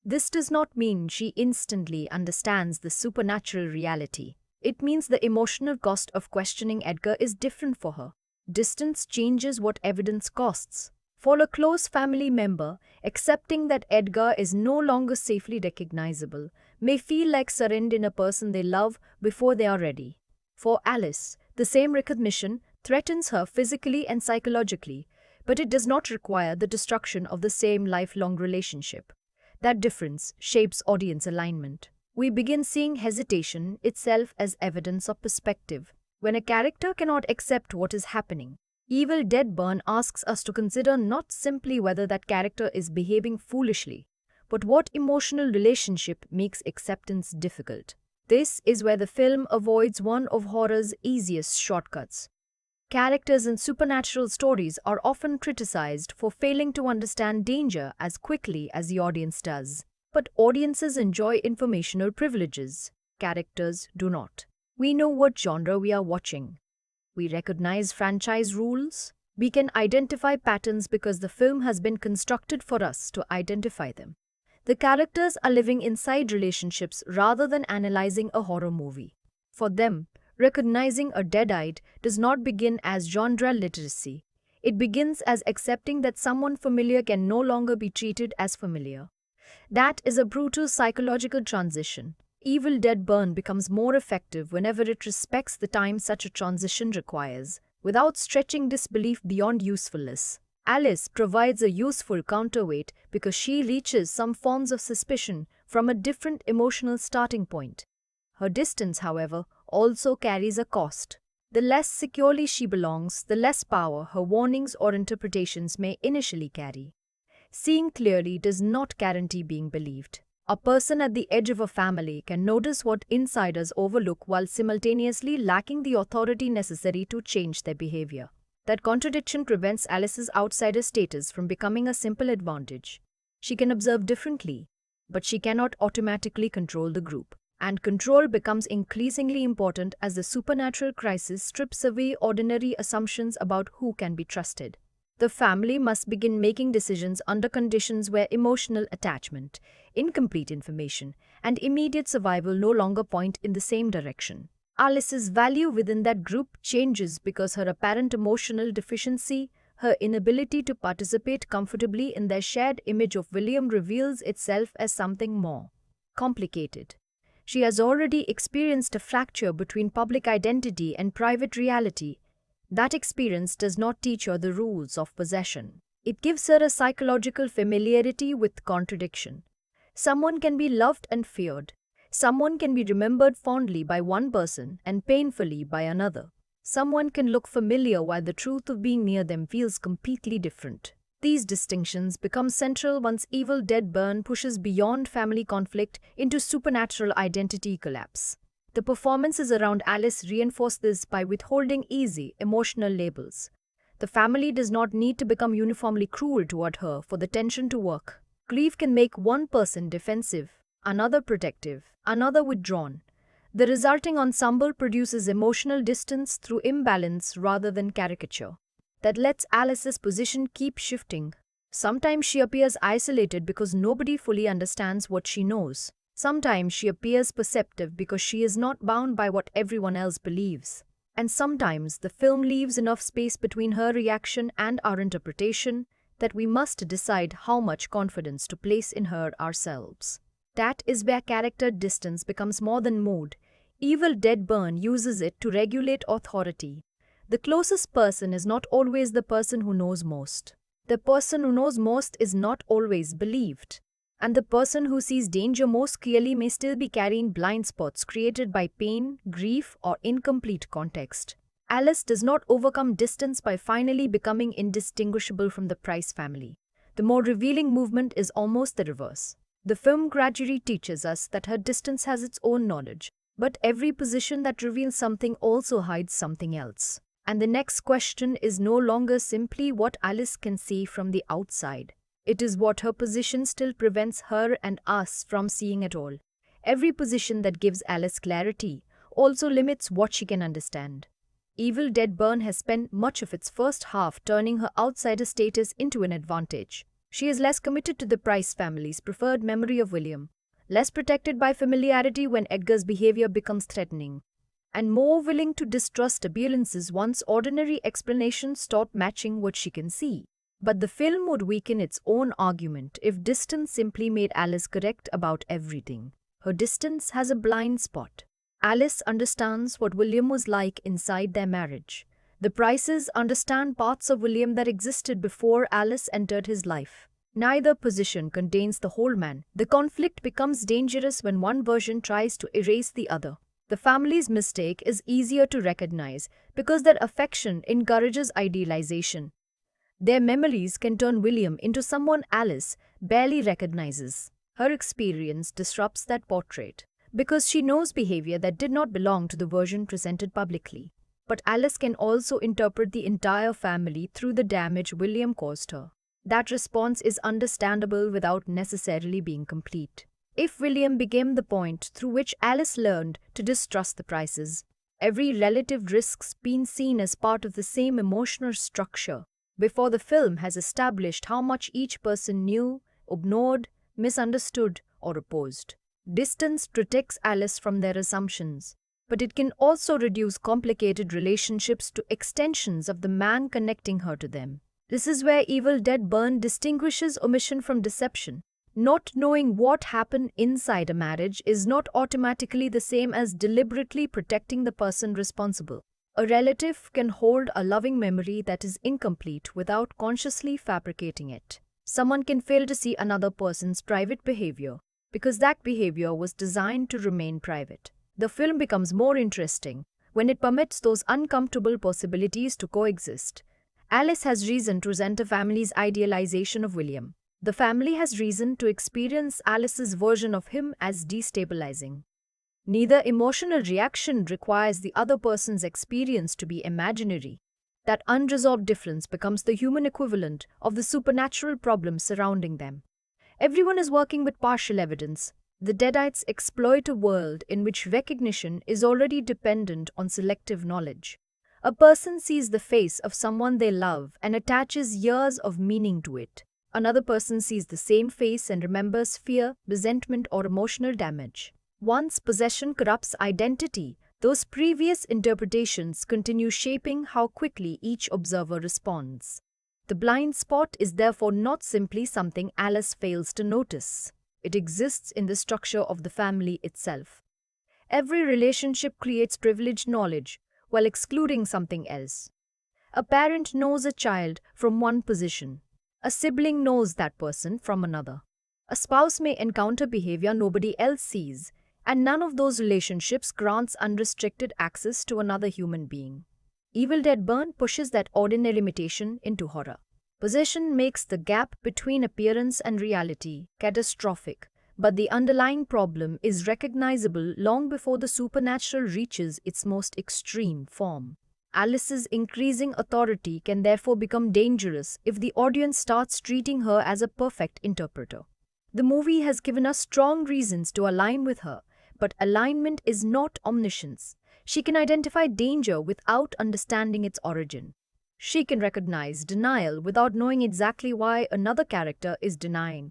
This does not mean she instantly understands the supernatural reality. It means the emotional cost of questioning Edgar is different for her. Distance changes what evidence costs. For a close family member, accepting that Edgar is no longer safely recognizable may feel like surrendering a person they love before they are ready. For Alice, the same recognition threatens her physically and psychologically, but it does not require the destruction of the same lifelong relationship. That difference shapes audience alignment. We begin seeing hesitation itself as evidence of perspective. When a character cannot accept what is happening, Evil Dead Burn asks us to consider not simply whether that character is behaving foolishly, but what emotional relationship makes acceptance difficult. This is where the film avoids one of horror's easiest shortcuts. Characters in supernatural stories are often criticized for failing to understand danger as quickly as the audience does. But audiences enjoy informational privileges. Characters do not. We know what genre we are watching. We recognize franchise rules. We can identify patterns because the film has been constructed for us to identify them. The characters are living inside relationships rather than analyzing a horror movie. For them, recognizing a deadite does not begin as genre literacy. It begins as accepting that someone familiar can no longer be treated as familiar. That is a brutal psychological transition. Evil Dead Burn becomes more effective whenever it respects the time such a transition requires, without stretching disbelief beyond usefulness. Alice provides a useful counterweight because she reaches some forms of suspicion from a different emotional starting point. Her distance, however, also carries a cost. The less securely she belongs, the less power her warnings or interpretations may initially carry. Seeing clearly does not guarantee being believed. A person at the edge of a family can notice what insiders overlook while simultaneously lacking the authority necessary to change their behavior. That contradiction prevents Alice's outsider status from becoming a simple advantage. She can observe differently, but she cannot automatically control the group. And control becomes increasingly important as the supernatural crisis strips away ordinary assumptions about who can be trusted. The family must begin making decisions under conditions where emotional attachment, incomplete information, and immediate survival no longer point in the same direction. Alice's value within that group changes because her apparent emotional deficiency, her inability to participate comfortably in their shared image of William reveals itself as something more complicated. She has already experienced a fracture between public identity and private reality. That experience does not teach her the rules of possession. It gives her a psychological familiarity with contradiction. Someone can be loved and feared. Someone can be remembered fondly by one person and painfully by another. Someone can look familiar while the truth of being near them feels completely different. These distinctions become central once Evil Dead Burn pushes beyond family conflict into supernatural identity collapse. The performances around Alice reinforce this by withholding easy, emotional labels. The family does not need to become uniformly cruel toward her for the tension to work. Grief can make one person defensive, another protective, another withdrawn. The resulting ensemble produces emotional distance through imbalance rather than caricature. That lets Alice's position keep shifting. Sometimes she appears isolated because nobody fully understands what she knows. Sometimes she appears perceptive because she is not bound by what everyone else believes. And sometimes the film leaves enough space between her reaction and our interpretation that we must decide how much confidence to place in her ourselves. That is where character distance becomes more than mood. Evil Dead Burn uses it to regulate authority. The closest person is not always the person who knows most. The person who knows most is not always believed. And the person who sees danger most clearly may still be carrying blind spots created by pain, grief, or incomplete context. Alice does not overcome distance by finally becoming indistinguishable from the Price family. The more revealing movement is almost the reverse. The film gradually teaches us that her distance has its own knowledge, but every position that reveals something also hides something else. And the next question is no longer simply what Alice can see from the outside. It is what her position still prevents her and us from seeing at all. Every position that gives Alice clarity also limits what she can understand. Evil Dead Burn has spent much of its first half turning her outsider status into an advantage. She is less committed to the Price family's preferred memory of William, less protected by familiarity when Edgar's behavior becomes threatening, and more willing to distrust appearances once ordinary explanations stop matching what she can see. But the film would weaken its own argument if distance simply made Alice correct about everything. Her distance has a blind spot. Alice understands what William was like inside their marriage. The Prices understand parts of William that existed before Alice entered his life. Neither position contains the whole man. The conflict becomes dangerous when one version tries to erase the other. The family's mistake is easier to recognize because their affection encourages idealization. Their memories can turn William into someone Alice barely recognizes. Her experience disrupts that portrait because she knows behavior that did not belong to the version presented publicly. But Alice can also interpret the entire family through the damage William caused her. That response is understandable without necessarily being complete. If William became the point through which Alice learned to distrust the Prices, every relative risks being seen as part of the same emotional structure before the film has established how much each person knew, ignored, misunderstood, or opposed. Distance protects Alice from their assumptions, but it can also reduce complicated relationships to extensions of the man connecting her to them. This is where Evil Dead Burn distinguishes omission from deception. Not knowing what happened inside a marriage is not automatically the same as deliberately protecting the person responsible. A relative can hold a loving memory that is incomplete without consciously fabricating it. Someone can fail to see another person's private behavior because that behavior was designed to remain private. The film becomes more interesting when it permits those uncomfortable possibilities to coexist. Alice has reason to resent a family's idealization of William. The family has reason to experience Alice's version of him as destabilizing. Neither emotional reaction requires the other person's experience to be imaginary. That unresolved difference becomes the human equivalent of the supernatural problems surrounding them. Everyone is working with partial evidence. The Deadites exploit a world in which recognition is already dependent on selective knowledge. A person sees the face of someone they love and attaches years of meaning to it. Another person sees the same face and remembers fear, resentment, or emotional damage. Once possession corrupts identity, those previous interpretations continue shaping how quickly each observer responds. The blind spot is therefore not simply something Alice fails to notice. It exists in the structure of the family itself. Every relationship creates privileged knowledge while excluding something else. A parent knows a child from one position. A sibling knows that person from another. A spouse may encounter behavior nobody else sees, and none of those relationships grants unrestricted access to another human being. Evil Dead Burn pushes that ordinary limitation into horror. Possession makes the gap between appearance and reality catastrophic, but the underlying problem is recognizable long before the supernatural reaches its most extreme form. Alice's increasing authority can therefore become dangerous if the audience starts treating her as a perfect interpreter. The movie has given us strong reasons to align with her, but alignment is not omniscience. She can identify danger without understanding its origin. She can recognize denial without knowing exactly why another character is denying.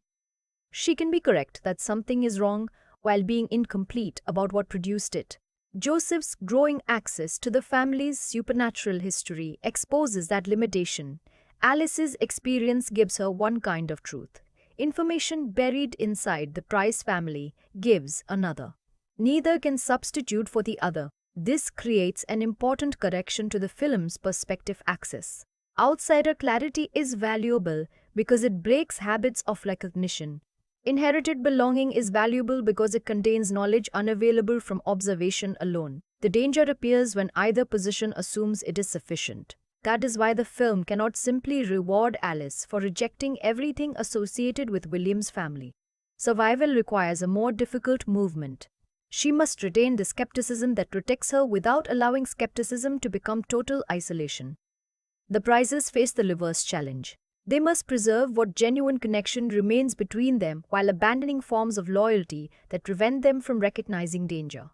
She can be correct that something is wrong while being incomplete about what produced it. Joseph's growing access to the family's supernatural history exposes that limitation. Alice's experience gives her one kind of truth. Information buried inside the Price family gives another. Neither can substitute for the other. This creates an important correction to the film's perspective axis. Outsider clarity is valuable because it breaks habits of recognition. Inherited belonging is valuable because it contains knowledge unavailable from observation alone. The danger appears when either position assumes it is sufficient. That is why the film cannot simply reward Alice for rejecting everything associated with William's family. Survival requires a more difficult movement. She must retain the skepticism that protects her without allowing skepticism to become total isolation. The Prices face the reverse challenge. They must preserve what genuine connection remains between them while abandoning forms of loyalty that prevent them from recognizing danger.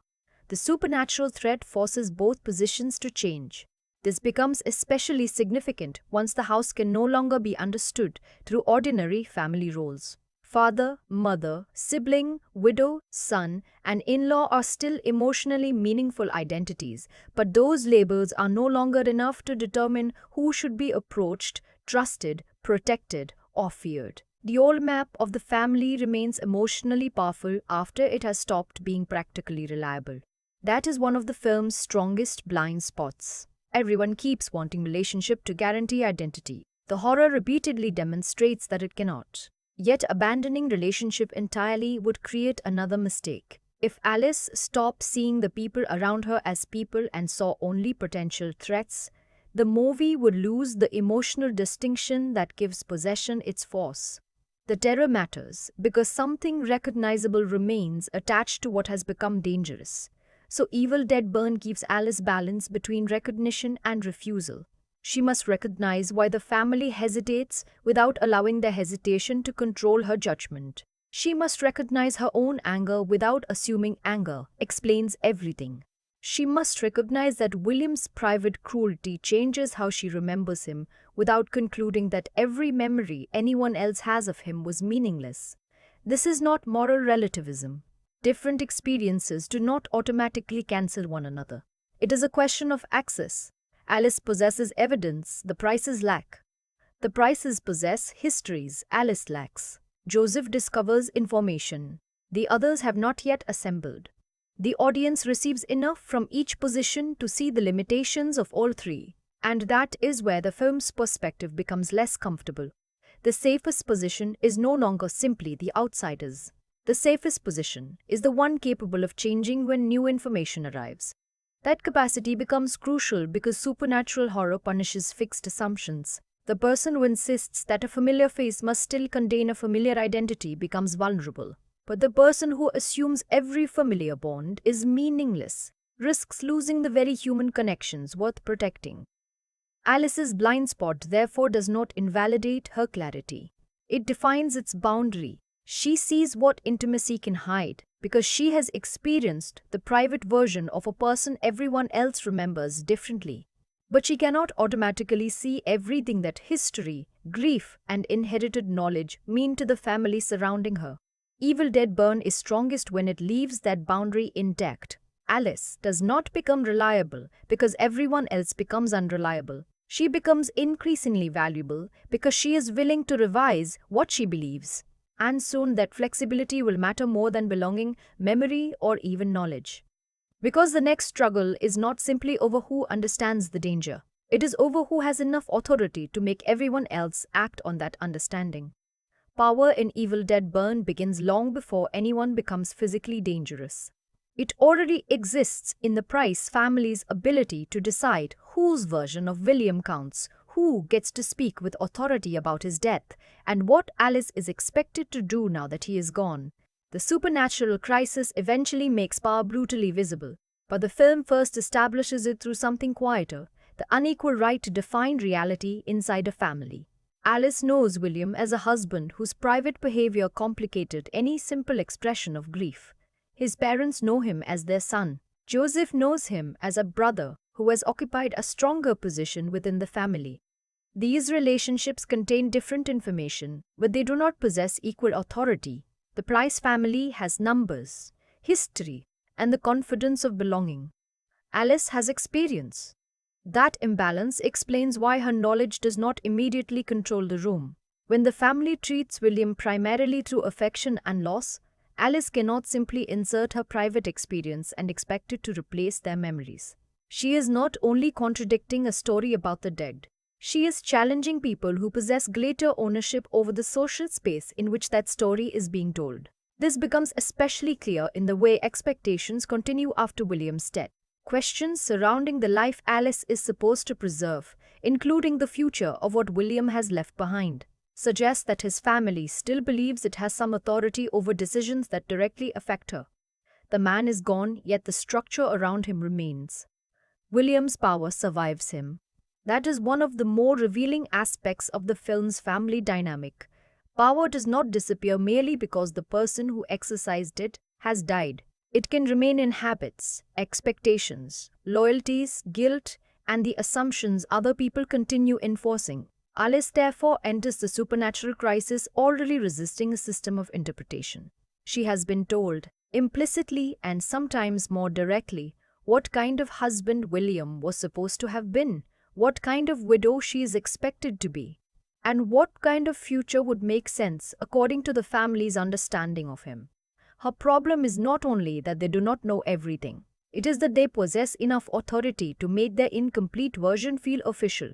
The supernatural threat forces both positions to change. This becomes especially significant once the house can no longer be understood through ordinary family roles. Father, mother, sibling, widow, son, and in-law are still emotionally meaningful identities, but those labels are no longer enough to determine who should be approached, trusted, protected, or feared. The old map of the family remains emotionally powerful after it has stopped being practically reliable. That is one of the film's strongest blind spots. Everyone keeps wanting relationship to guarantee identity. The horror repeatedly demonstrates that it cannot. Yet abandoning relationship entirely would create another mistake. If Alice stopped seeing the people around her as people and saw only potential threats, the movie would lose the emotional distinction that gives possession its force. The terror matters because something recognizable remains attached to what has become dangerous. So Evil Dead Burn gives Alice balance between recognition and refusal. She must recognize why the family hesitates without allowing their hesitation to control her judgment. She must recognize her own anger without assuming anger explains everything. She must recognize that William's private cruelty changes how she remembers him without concluding that every memory anyone else has of him was meaningless. This is not moral relativism. Different experiences do not automatically cancel one another. It is a question of access. Alice possesses evidence, the Prices lack. The Prices possess histories, Alice lacks. Joseph discovers information. The others have not yet assembled. The audience receives enough from each position to see the limitations of all three, and that is where the film's perspective becomes less comfortable. The safest position is no longer simply the outsiders. The safest position is the one capable of changing when new information arrives. That capacity becomes crucial because supernatural horror punishes fixed assumptions. The person who insists that a familiar face must still contain a familiar identity becomes vulnerable. But the person who assumes every familiar bond is meaningless, risks losing the very human connections worth protecting. Alice's blind spot therefore does not invalidate her clarity. It defines its boundary. She sees what intimacy can hide because she has experienced the private version of a person everyone else remembers differently. But she cannot automatically see everything that history, grief, and inherited knowledge mean to the family surrounding her. Evil Dead Burn is strongest when it leaves that boundary intact. Alice does not become reliable because everyone else becomes unreliable. She becomes increasingly valuable because she is willing to revise what she believes. And soon that flexibility will matter more than belonging, memory, or even knowledge. Because the next struggle is not simply over who understands the danger. It is over who has enough authority to make everyone else act on that understanding. Power in Evil Dead Burn begins long before anyone becomes physically dangerous. It already exists in the Price family's ability to decide whose version of William counts, who gets to speak with authority about his death, and what Alice is expected to do now that he is gone. The supernatural crisis eventually makes power brutally visible, but the film first establishes it through something quieter, the unequal right to define reality inside a family. Alice knows William as a husband whose private behavior complicated any simple expression of grief. His parents know him as their son. Joseph knows him as a brother who has occupied a stronger position within the family. These relationships contain different information, but they do not possess equal authority. The Price family has numbers, history, and the confidence of belonging. Alice has experience. That imbalance explains why her knowledge does not immediately control the room. When the family treats William primarily through affection and loss, Alice cannot simply insert her private experience and expect it to replace their memories. She is not only contradicting a story about the dead, she is challenging people who possess greater ownership over the social space in which that story is being told. This becomes especially clear in the way expectations continue after William's death. Questions surrounding the life Alice is supposed to preserve, including the future of what William has left behind, suggest that his family still believes it has some authority over decisions that directly affect her. The man is gone, yet the structure around him remains. William's power survives him. That is one of the more revealing aspects of the film's family dynamic. Power does not disappear merely because the person who exercised it has died. It can remain in habits, expectations, loyalties, guilt, and the assumptions other people continue enforcing. Alice therefore enters the supernatural crisis already resisting a system of interpretation. She has been told, implicitly and sometimes more directly, what kind of husband William was supposed to have been, what kind of widow she is expected to be, and what kind of future would make sense according to the family's understanding of him. Her problem is not only that they do not know everything, it is that they possess enough authority to make their incomplete version feel official.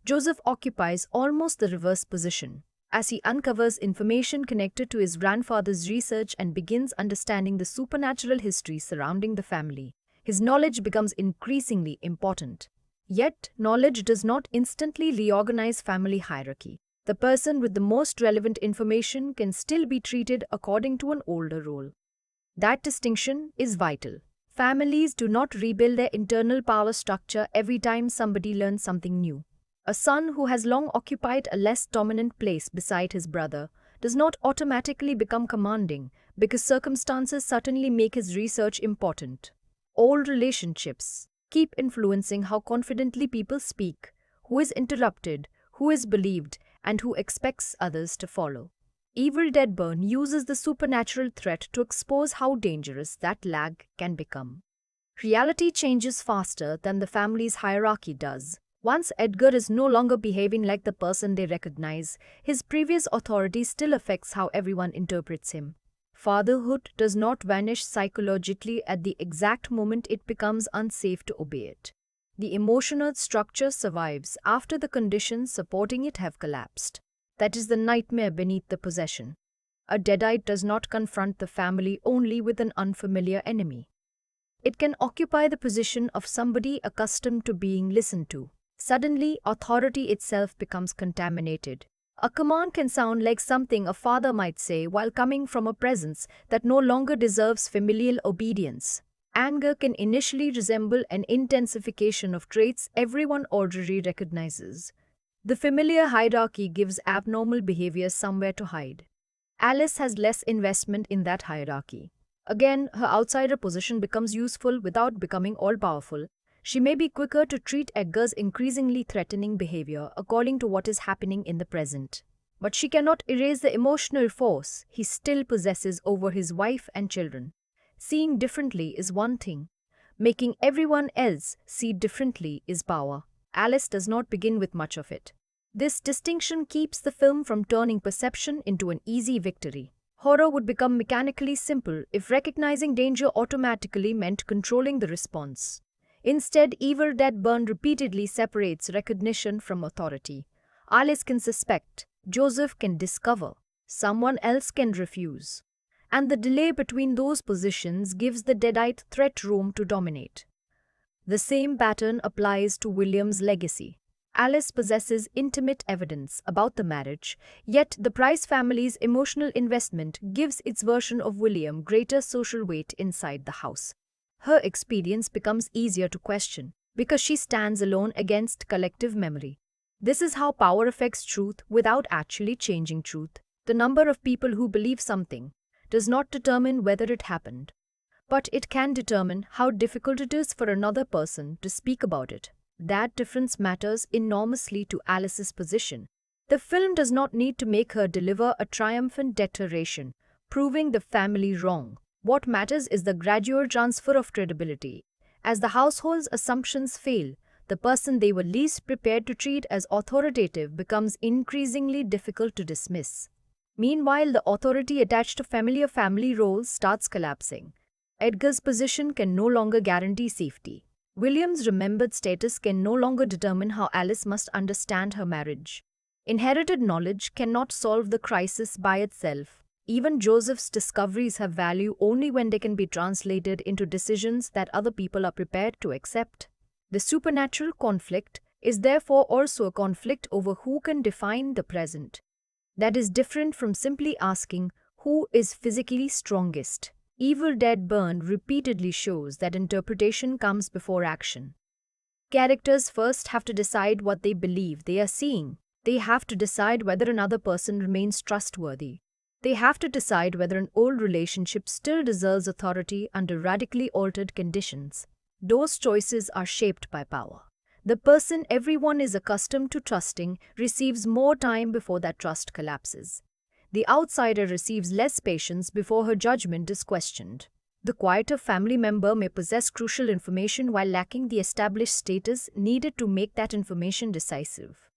Joseph occupies almost the reverse position. As he uncovers information connected to his grandfather's research and begins understanding the supernatural history surrounding the family, his knowledge becomes increasingly important. Yet, knowledge does not instantly reorganize family hierarchy. The person with the most relevant information can still be treated according to an older role. That distinction is vital. Families do not rebuild their internal power structure every time somebody learns something new. A son who has long occupied a less dominant place beside his brother does not automatically become commanding because circumstances suddenly make his research important. Old relationships keep influencing how confidently people speak, who is interrupted, who is believed, and who expects others to follow. Evil Dead Burn uses the supernatural threat to expose how dangerous that lag can become. Reality changes faster than the family's hierarchy does. Once Edgar is no longer behaving like the person they recognize, his previous authority still affects how everyone interprets him. Fatherhood does not vanish psychologically at the exact moment it becomes unsafe to obey it. The emotional structure survives after the conditions supporting it have collapsed. That is the nightmare beneath the possession. A Deadite does not confront the family only with an unfamiliar enemy. It can occupy the position of somebody accustomed to being listened to. Suddenly, authority itself becomes contaminated. A command can sound like something a father might say while coming from a presence that no longer deserves familial obedience. Anger can initially resemble an intensification of traits everyone already recognizes. The familiar hierarchy gives abnormal behavior somewhere to hide. Alice has less investment in that hierarchy. Again, her outsider position becomes useful without becoming all-powerful. She may be quicker to treat Edgar's increasingly threatening behavior according to what is happening in the present. But she cannot erase the emotional force he still possesses over his wife and children. Seeing differently is one thing. Making everyone else see differently is power. Alice does not begin with much of it. This distinction keeps the film from turning perception into an easy victory. Horror would become mechanically simple if recognizing danger automatically meant controlling the response. Instead, Evil Dead Burn repeatedly separates recognition from authority. Alice can suspect, Joseph can discover, someone else can refuse. And the delay between those positions gives the Deadite threat room to dominate. The same pattern applies to William's legacy. Alice possesses intimate evidence about the marriage, yet the Price family's emotional investment gives its version of William greater social weight inside the house. Her experience becomes easier to question because she stands alone against collective memory. This is how power affects truth without actually changing truth. The number of people who believe something does not determine whether it happened, but it can determine how difficult it is for another person to speak about it. That difference matters enormously to Alice's position. The film does not need to make her deliver a triumphant declaration, proving the family wrong. What matters is the gradual transfer of credibility. As the household's assumptions fail, the person they were least prepared to treat as authoritative becomes increasingly difficult to dismiss. Meanwhile, the authority attached to familiar family roles starts collapsing. Edgar's position can no longer guarantee safety. William's remembered status can no longer determine how Alice must understand her marriage. Inherited knowledge cannot solve the crisis by itself. Even Joseph's discoveries have value only when they can be translated into decisions that other people are prepared to accept. The supernatural conflict is therefore also a conflict over who can define the present. That is different from simply asking who is physically strongest. Evil Dead Burn repeatedly shows that interpretation comes before action. Characters first have to decide what they believe they are seeing. They have to decide whether another person remains trustworthy. They have to decide whether an old relationship still deserves authority under radically altered conditions. Those choices are shaped by power. The person everyone is accustomed to trusting receives more time before that trust collapses. The outsider receives less patience before her judgment is questioned. The quieter family member may possess crucial information while lacking the established status needed to make that information decisive.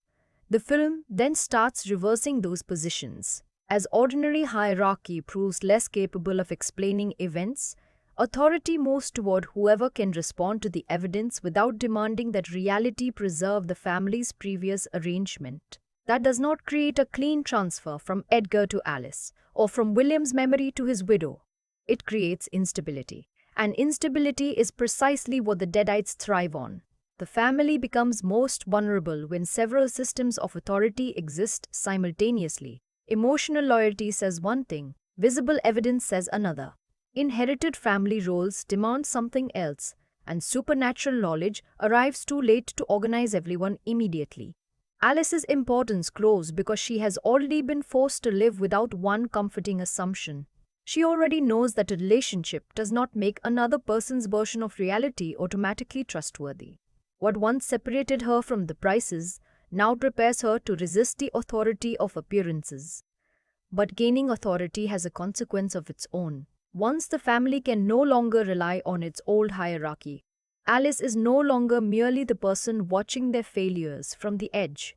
The film then starts reversing those positions. As ordinary hierarchy proves less capable of explaining events, authority moves toward whoever can respond to the evidence without demanding that reality preserve the family's previous arrangement. That does not create a clean transfer from Edgar to Alice, or from William's memory to his widow. It creates instability. And instability is precisely what the Deadites thrive on. The family becomes most vulnerable when several systems of authority exist simultaneously. Emotional loyalty says one thing, visible evidence says another. Inherited family roles demand something else, and supernatural knowledge arrives too late to organize everyone immediately. Alice's importance grows because she has already been forced to live without one comforting assumption. She already knows that a relationship does not make another person's version of reality automatically trustworthy. What once separated her from the Prices now prepares her to resist the authority of appearances. But gaining authority has a consequence of its own. Once the family can no longer rely on its old hierarchy, Alice is no longer merely the person watching their failures from the edge.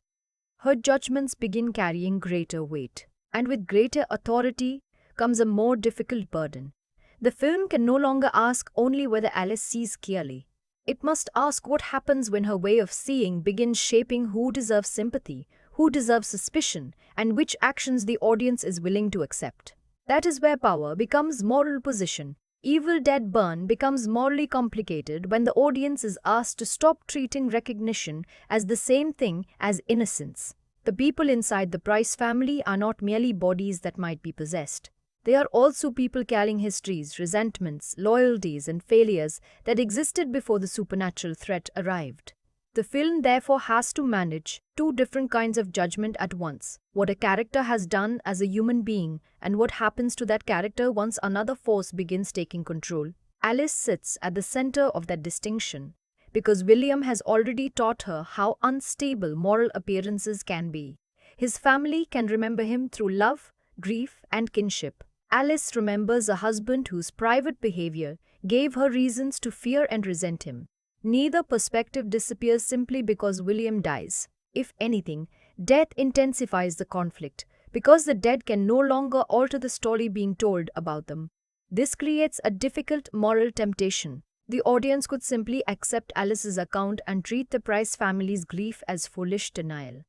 Her judgments begin carrying greater weight, and with greater authority comes a more difficult burden. The film can no longer ask only whether Alice sees clearly. It must ask what happens when her way of seeing begins shaping who deserves sympathy, who deserves suspicion, and which actions the audience is willing to accept. That is where power becomes moral position. Evil Dead Burn becomes morally complicated when the audience is asked to stop treating recognition as the same thing as innocence. The people inside the Price family are not merely bodies that might be possessed. They are also people carrying histories, resentments, loyalties, and failures that existed before the supernatural threat arrived. The film therefore has to manage two different kinds of judgment at once: what a character has done as a human being and what happens to that character once another force begins taking control. Alice sits at the center of that distinction because William has already taught her how unstable moral appearances can be. His family can remember him through love, grief, and kinship. Alice remembers a husband whose private behavior gave her reasons to fear and resent him. Neither perspective disappears simply because William dies. If anything, death intensifies the conflict, because the dead can no longer alter the story being told about them. This creates a difficult moral temptation. The audience could simply accept Alice's account and treat the Price family's grief as foolish denial.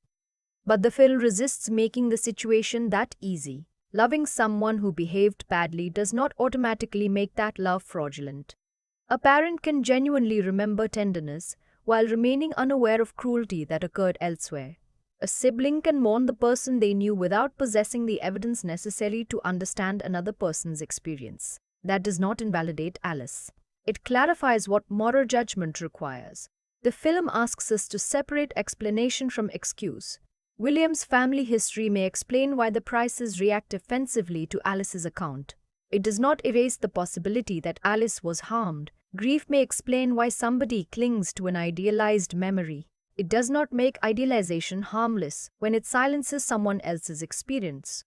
But the film resists making the situation that easy. Loving someone who behaved badly does not automatically make that love fraudulent. A parent can genuinely remember tenderness while remaining unaware of cruelty that occurred elsewhere. A sibling can mourn the person they knew without possessing the evidence necessary to understand another person's experience. That does not invalidate Alice. It clarifies what moral judgment requires. The film asks us to separate explanation from excuse. William's family history may explain why the Prices react offensively to Alice's account. It does not erase the possibility that Alice was harmed. Grief may explain why somebody clings to an idealized memory. It does not make idealization harmless when it silences someone else's experience.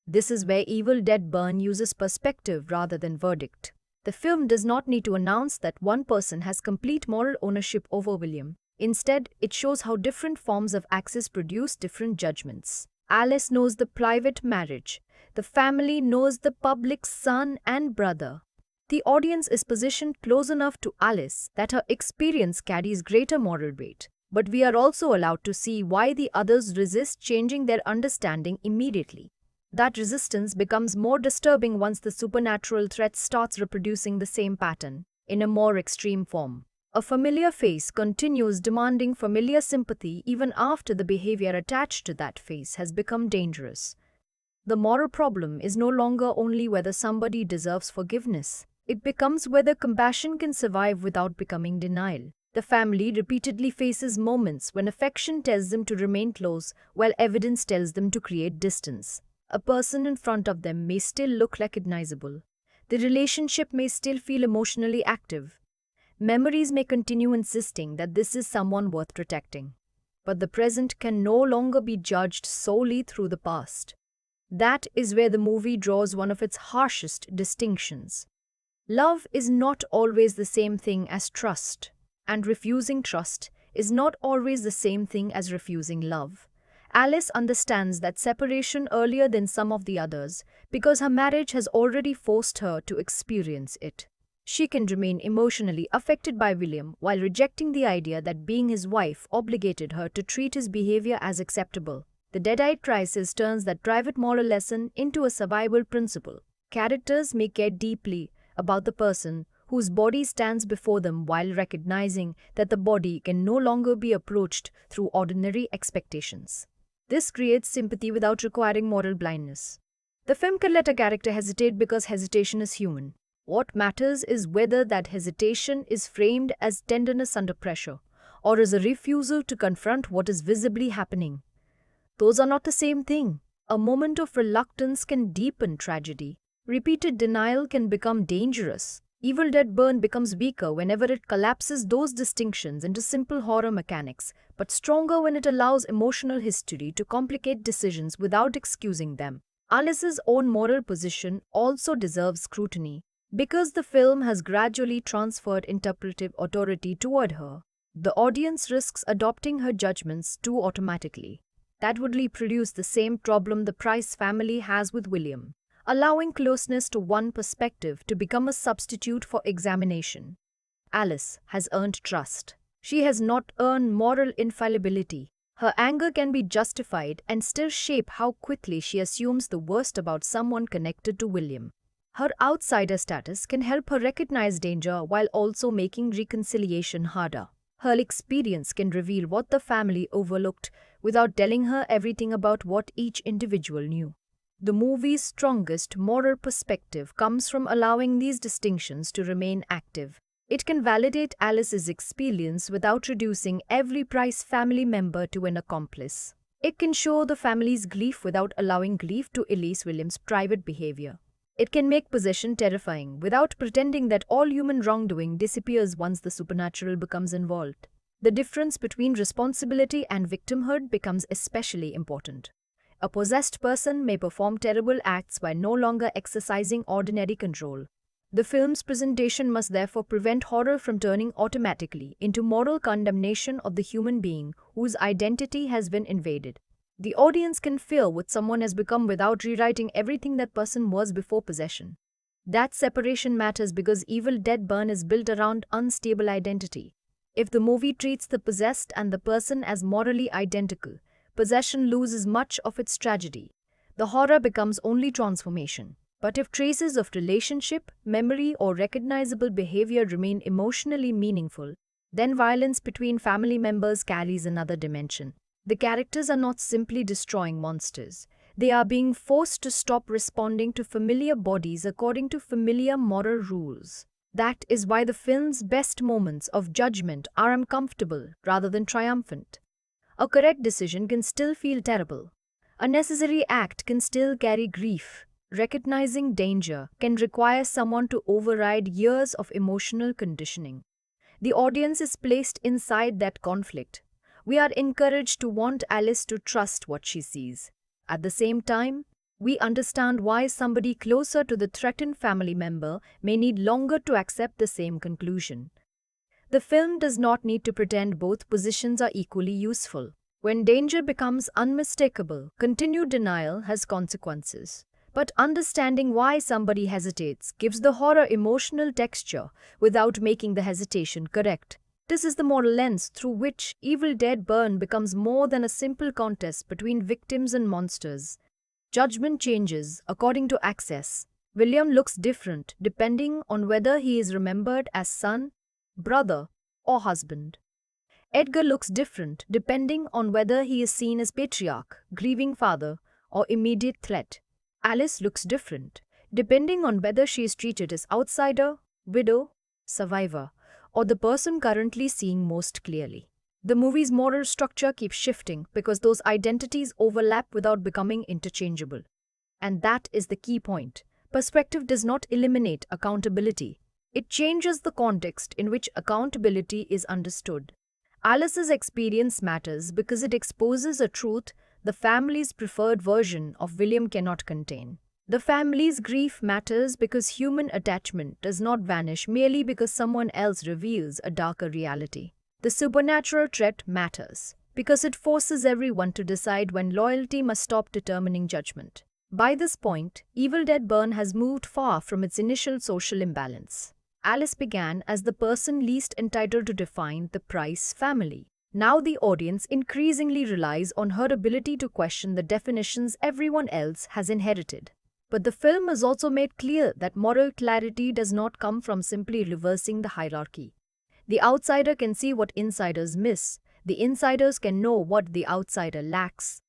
This is where Evil Dead Burn uses perspective rather than verdict. The film does not need to announce that one person has complete moral ownership over William. Instead, it shows how different forms of access produce different judgments. Alice knows the private marriage. The family knows the public son and brother. The audience is positioned close enough to Alice that her experience carries greater moral weight. But we are also allowed to see why the others resist changing their understanding immediately. That resistance becomes more disturbing once the supernatural threat starts reproducing the same pattern, in a more extreme form. A familiar face continues demanding familiar sympathy even after the behavior attached to that face has become dangerous. The moral problem is no longer only whether somebody deserves forgiveness. It becomes whether compassion can survive without becoming denial. The family repeatedly faces moments when affection tells them to remain close while evidence tells them to create distance. A person in front of them may still look recognizable. The relationship may still feel emotionally active. Memories may continue insisting that this is someone worth protecting. But the present can no longer be judged solely through the past. That is where the movie draws one of its harshest distinctions. Love is not always the same thing as trust. And refusing trust is not always the same thing as refusing love. Alice understands that separation earlier than some of the others because her marriage has already forced her to experience it. She can remain emotionally affected by William while rejecting the idea that being his wife obligated her to treat his behavior as acceptable. The Deadite crisis turns that private moral lesson into a survival principle. Characters may care deeply about the person whose body stands before them while recognizing that the body can no longer be approached through ordinary expectations. This creates sympathy without requiring moral blindness. The film can let a character hesitate because hesitation is human. What matters is whether that hesitation is framed as tenderness under pressure or as a refusal to confront what is visibly happening. Those are not the same thing. A moment of reluctance can deepen tragedy. Repeated denial can become dangerous. Evil Dead Burn becomes weaker whenever it collapses those distinctions into simple horror mechanics, but stronger when it allows emotional history to complicate decisions without excusing them. Alice's own moral position also deserves scrutiny. Because the film has gradually transferred interpretive authority toward her, the audience risks adopting her judgments too automatically. That would reproduce the same problem the Price family has with William, allowing closeness to one perspective to become a substitute for examination. Alice has earned trust. She has not earned moral infallibility. Her anger can be justified and still shape how quickly she assumes the worst about someone connected to William. Her outsider status can help her recognize danger while also making reconciliation harder. Her experience can reveal what the family overlooked without telling her everything about what each individual knew. The movie's strongest moral perspective comes from allowing these distinctions to remain active. It can validate Alice's experience without reducing every Price family member to an accomplice. It can show the family's grief without allowing grief to erase William's private behavior. It can make possession terrifying without pretending that all human wrongdoing disappears once the supernatural becomes involved. The difference between responsibility and victimhood becomes especially important. A possessed person may perform terrible acts while no longer exercising ordinary control. The film's presentation must therefore prevent horror from turning automatically into moral condemnation of the human being whose identity has been invaded. The audience can feel what someone has become without rewriting everything that person was before possession. That separation matters because Evil Dead Burn is built around unstable identity. If the movie treats the possessed and the person as morally identical, possession loses much of its tragedy. The horror becomes only transformation. But if traces of relationship, memory, or recognizable behavior remain emotionally meaningful, then violence between family members carries another dimension. The characters are not simply destroying monsters. They are being forced to stop responding to familiar bodies according to familiar moral rules. That is why the film's best moments of judgment are uncomfortable rather than triumphant. A correct decision can still feel terrible. A necessary act can still carry grief. Recognizing danger can require someone to override years of emotional conditioning. The audience is placed inside that conflict. We are encouraged to want Alice to trust what she sees. At the same time, we understand why somebody closer to the threatened family member may need longer to accept the same conclusion. The film does not need to pretend both positions are equally useful. When danger becomes unmistakable, continued denial has consequences. But understanding why somebody hesitates gives the horror emotional texture without making the hesitation correct. This is the moral lens through which Evil Dead Burn becomes more than a simple contest between victims and monsters. Judgment changes according to access. William looks different depending on whether he is remembered as son, brother, or husband. Edgar looks different depending on whether he is seen as patriarch, grieving father, or immediate threat. Alice looks different depending on whether she is treated as outsider, widow, survivor, or the person currently seeing most clearly. The movie's moral structure keeps shifting because those identities overlap without becoming interchangeable. And that is the key point. Perspective does not eliminate accountability. It changes the context in which accountability is understood. Alice's experience matters because it exposes a truth the family's preferred version of William cannot contain. The family's grief matters because human attachment does not vanish merely because someone else reveals a darker reality. The supernatural threat matters because it forces everyone to decide when loyalty must stop determining judgment. By this point, Evil Dead Burn has moved far from its initial social imbalance. Alice began as the person least entitled to define the Price family. Now the audience increasingly relies on her ability to question the definitions everyone else has inherited. But the film has also made clear that moral clarity does not come from simply reversing the hierarchy. The outsider can see what insiders miss. The insiders can know what the outsider lacks.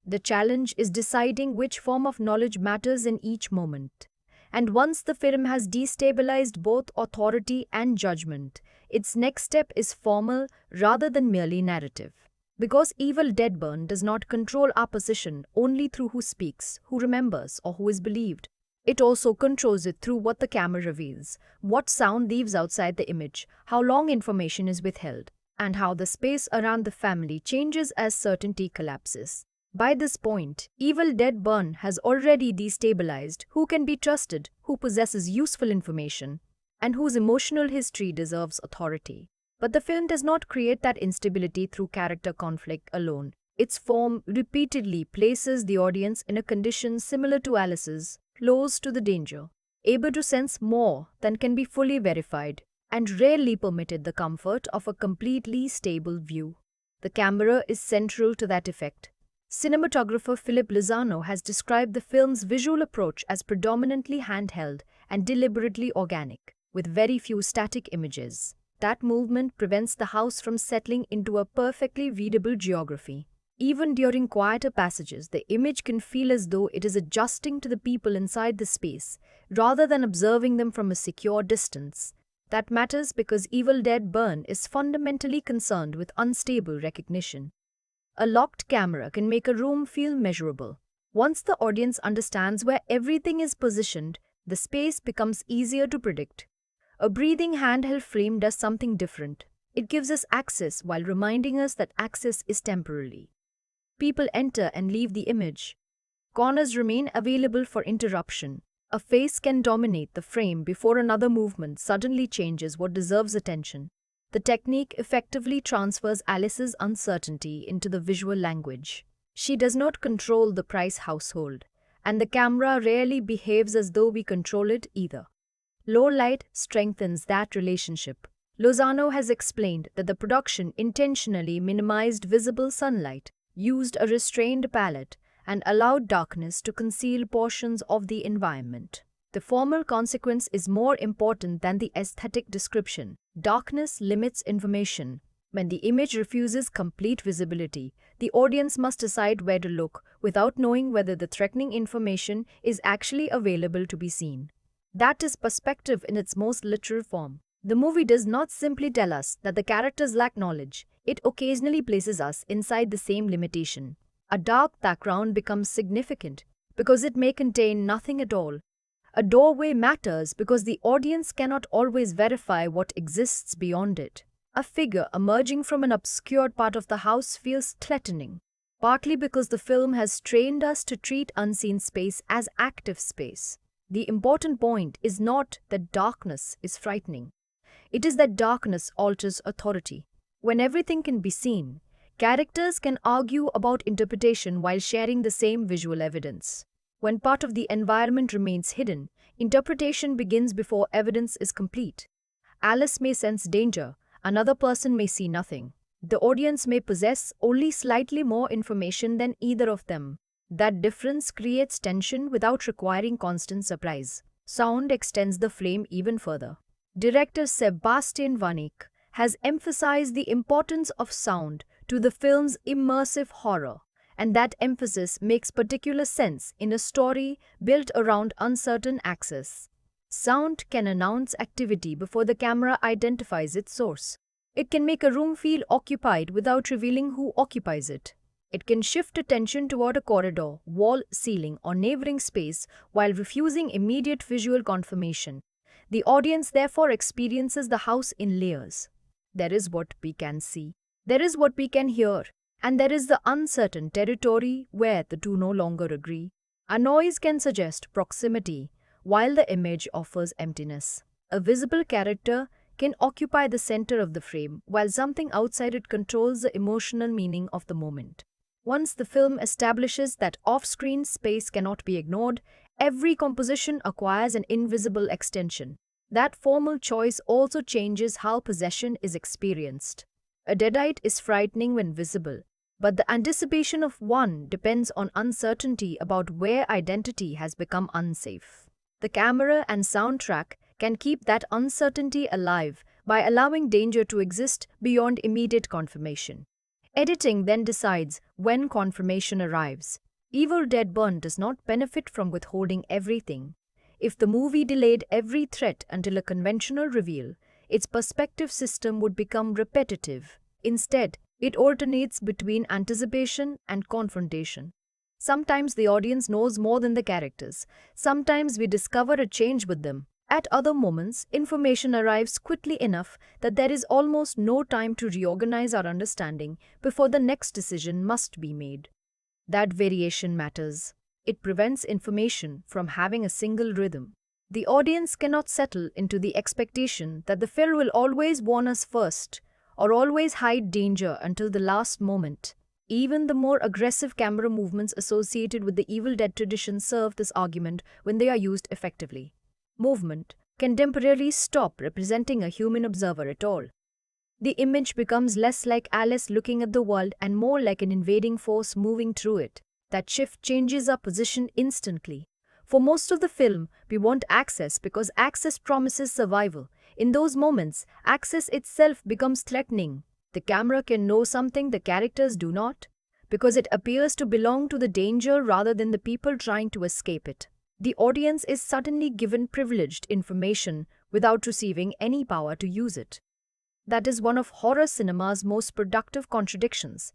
The challenge is deciding which form of knowledge matters in each moment. And once the film has destabilized both authority and judgment, its next step is formal rather than merely narrative. Because Evil Dead Burn does not control our position only through who speaks, who remembers, or who is believed. It also controls it through what the camera reveals, what sound leaves outside the image, how long information is withheld, and how the space around the family changes as certainty collapses. By this point, Evil Dead Burn has already destabilized who can be trusted, who possesses useful information, and whose emotional history deserves authority. But the film does not create that instability through character conflict alone. Its form repeatedly places the audience in a condition similar to Alice's, close to the danger, able to sense more than can be fully verified, and rarely permitted the comfort of a completely stable view. The camera is central to that effect. Cinematographer Philip Lozano has described the film's visual approach as predominantly handheld and deliberately organic, with very few static images. That movement prevents the house from settling into a perfectly readable geography. Even during quieter passages, the image can feel as though it is adjusting to the people inside the space, rather than observing them from a secure distance. That matters because Evil Dead Burn is fundamentally concerned with unstable recognition. A locked camera can make a room feel measurable. Once the audience understands where everything is positioned, the space becomes easier to predict. A breathing handheld frame does something different. It gives us access while reminding us that access is temporary. People enter and leave the image. Corners remain available for interruption. A face can dominate the frame before another movement suddenly changes what deserves attention. The technique effectively transfers Alice's uncertainty into the visual language. She does not control the Price household, and the camera rarely behaves as though we control it either. Low light strengthens that relationship. Lozano has explained that the production intentionally minimized visible sunlight, used a restrained palette, and allowed darkness to conceal portions of the environment. The formal consequence is more important than the aesthetic description. Darkness limits information. When the image refuses complete visibility, the audience must decide where to look without knowing whether the threatening information is actually available to be seen. That is perspective in its most literal form. The movie does not simply tell us that the characters lack knowledge, it occasionally places us inside the same limitation. A dark background becomes significant because it may contain nothing at all. A doorway matters because the audience cannot always verify what exists beyond it. A figure emerging from an obscured part of the house feels threatening, partly because the film has trained us to treat unseen space as active space. The important point is not that darkness is frightening. It is that darkness alters authority. When everything can be seen, characters can argue about interpretation while sharing the same visual evidence. When part of the environment remains hidden, interpretation begins before evidence is complete. Alice may sense danger, another person may see nothing. The audience may possess only slightly more information than either of them. That difference creates tension without requiring constant surprise. Sound extends the flame even further. Director Sébastien Vaniček has emphasized the importance of sound to the film's immersive horror, and that emphasis makes particular sense in a story built around uncertain access. Sound can announce activity before the camera identifies its source. It can make a room feel occupied without revealing who occupies it. It can shift attention toward a corridor, wall, ceiling, or neighboring space while refusing immediate visual confirmation. The audience therefore experiences the house in layers. There is what we can see, there is what we can hear, and there is the uncertain territory where the two no longer agree. A noise can suggest proximity, while the image offers emptiness. A visible character can occupy the center of the frame, while something outside it controls the emotional meaning of the moment. Once the film establishes that off-screen space cannot be ignored, every composition acquires an invisible extension. That formal choice also changes how possession is experienced. A deadite is frightening when visible, but the anticipation of one depends on uncertainty about where identity has become unsafe. The camera and soundtrack can keep that uncertainty alive by allowing danger to exist beyond immediate confirmation. Editing then decides when confirmation arrives. Evil Dead Burn does not benefit from withholding everything. If the movie delayed every threat until a conventional reveal, its perspective system would become repetitive. Instead, it alternates between anticipation and confrontation. Sometimes the audience knows more than the characters. Sometimes we discover a change with them. At other moments, information arrives quickly enough that there is almost no time to reorganize our understanding before the next decision must be made. That variation matters. It prevents information from having a single rhythm. The audience cannot settle into the expectation that the film will always warn us first or always hide danger until the last moment. Even the more aggressive camera movements associated with the Evil Dead tradition serve this argument when they are used effectively. Movement can temporarily stop representing a human observer at all. The image becomes less like Alice looking at the world and more like an invading force moving through it. That shift changes our position instantly. For most of the film, we want access because access promises survival. In those moments, access itself becomes threatening. The camera can know something the characters do not, because it appears to belong to the danger rather than the people trying to escape it. The audience is suddenly given privileged information without receiving any power to use it. That is one of horror cinema's most productive contradictions.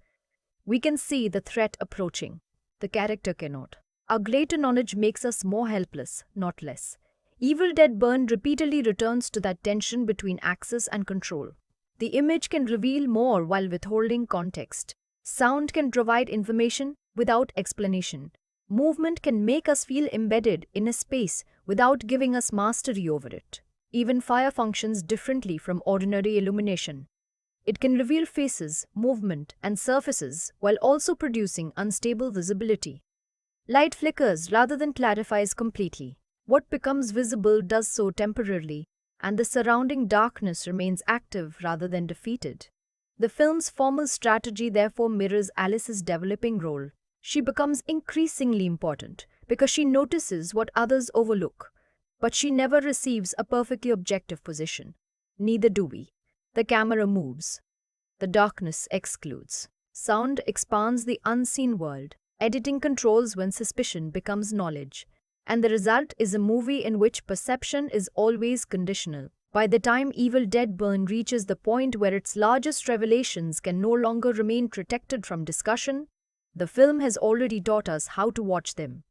We can see the threat approaching. The character cannot. Our greater knowledge makes us more helpless, not less. Evil Dead Burn repeatedly returns to that tension between access and control. The image can reveal more while withholding context. Sound can provide information without explanation. Movement can make us feel embedded in a space without giving us mastery over it. Even fire functions differently from ordinary illumination. It can reveal faces, movement, and surfaces while also producing unstable visibility. Light flickers rather than clarifies completely. What becomes visible does so temporarily, and the surrounding darkness remains active rather than defeated. The film's formal strategy therefore mirrors Alice's developing role. She becomes increasingly important because she notices what others overlook, but she never receives a perfectly objective position. Neither do we. The camera moves. The darkness excludes. Sound expands the unseen world. Editing controls when suspicion becomes knowledge. And the result is a movie in which perception is always conditional. By the time Evil Dead Burn reaches the point where its largest revelations can no longer remain protected from discussion, the film has already taught us how to watch them.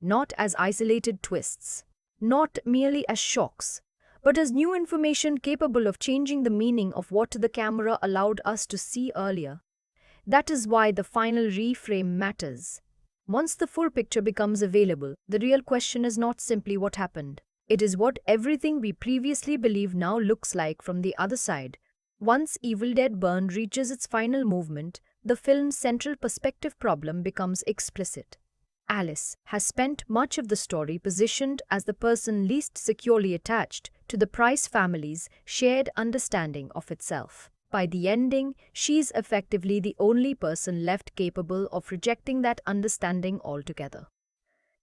Not as isolated twists, not merely as shocks, but as new information capable of changing the meaning of what the camera allowed us to see earlier. That is why the final reframe matters. Once the full picture becomes available, the real question is not simply what happened. It is what everything we previously believed now looks like from the other side. Once Evil Dead Burn reaches its final movement, the film's central perspective problem becomes explicit. Alice has spent much of the story positioned as the person least securely attached to the Price family's shared understanding of itself. By the ending, she's effectively the only person left capable of rejecting that understanding altogether.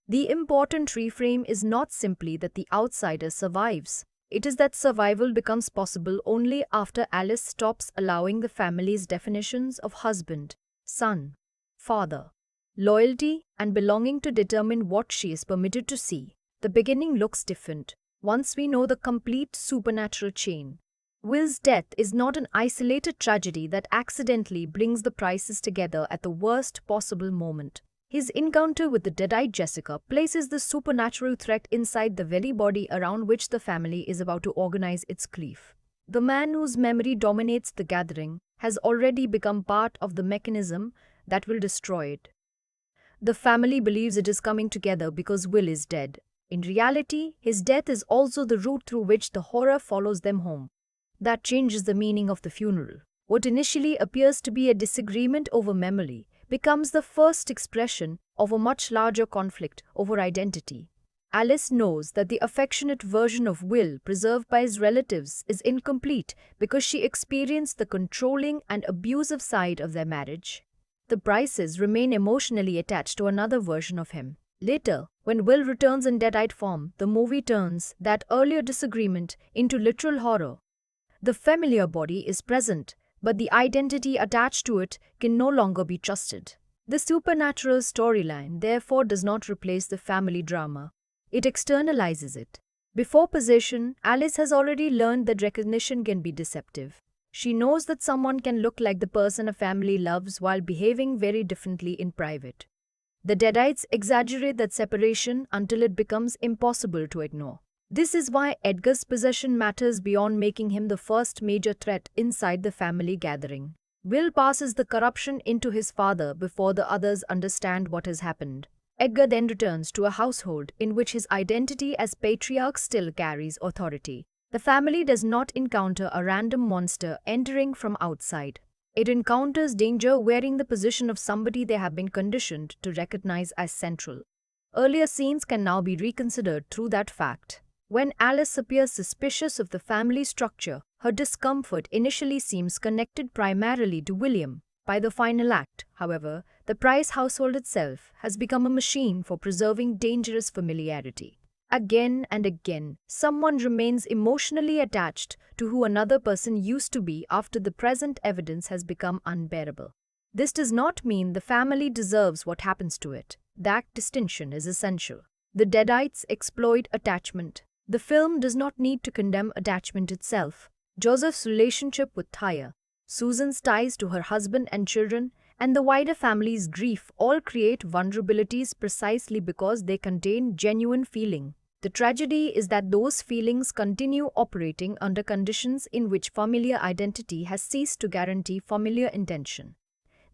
The important reframe is not simply that the outsider survives. It is that survival becomes possible only after Alice stops allowing the family's definitions of husband, son, father, loyalty, and belonging to determine what she is permitted to see. The beginning looks different once we know the complete supernatural chain. Will's death is not an isolated tragedy that accidentally brings the Prices together at the worst possible moment. His encounter with the deadite Jessica places the supernatural threat inside the very body around which the family is about to organize its grief. The man whose memory dominates the gathering has already become part of the mechanism that will destroy it. The family believes it is coming together because Will is dead. In reality, his death is also the route through which the horror follows them home. That changes the meaning of the funeral. What initially appears to be a disagreement over memory becomes the first expression of a much larger conflict over identity. Alice knows that the affectionate version of Will preserved by his relatives is incomplete because she experienced the controlling and abusive side of their marriage. The Prices remain emotionally attached to another version of him. Later, when Will returns in deadite form, the movie turns that earlier disagreement into literal horror. The familiar body is present, but the identity attached to it can no longer be trusted. The supernatural storyline therefore does not replace the family drama. It externalizes it. Before possession, Alice has already learned that recognition can be deceptive. She knows that someone can look like the person a family loves while behaving very differently in private. The Deadites exaggerate that separation until it becomes impossible to ignore. This is why Edgar's possession matters beyond making him the first major threat inside the family gathering. Will passes the corruption into his father before the others understand what has happened. Edgar then returns to a household in which his identity as patriarch still carries authority. The family does not encounter a random monster entering from outside. It encounters danger wearing the position of somebody they have been conditioned to recognize as central. Earlier scenes can now be reconsidered through that fact. When Alice appears suspicious of the family structure, her discomfort initially seems connected primarily to William. By the final act, however, the Price household itself has become a machine for preserving dangerous familiarity. Again and again, someone remains emotionally attached to who another person used to be after the present evidence has become unbearable. This does not mean the family deserves what happens to it. That distinction is essential. The Deadites exploit attachment. The film does not need to condemn attachment itself. Joseph's relationship with Thya, Susan's ties to her husband and children, and the wider family's grief all create vulnerabilities precisely because they contain genuine feeling. The tragedy is that those feelings continue operating under conditions in which familiar identity has ceased to guarantee familiar intention.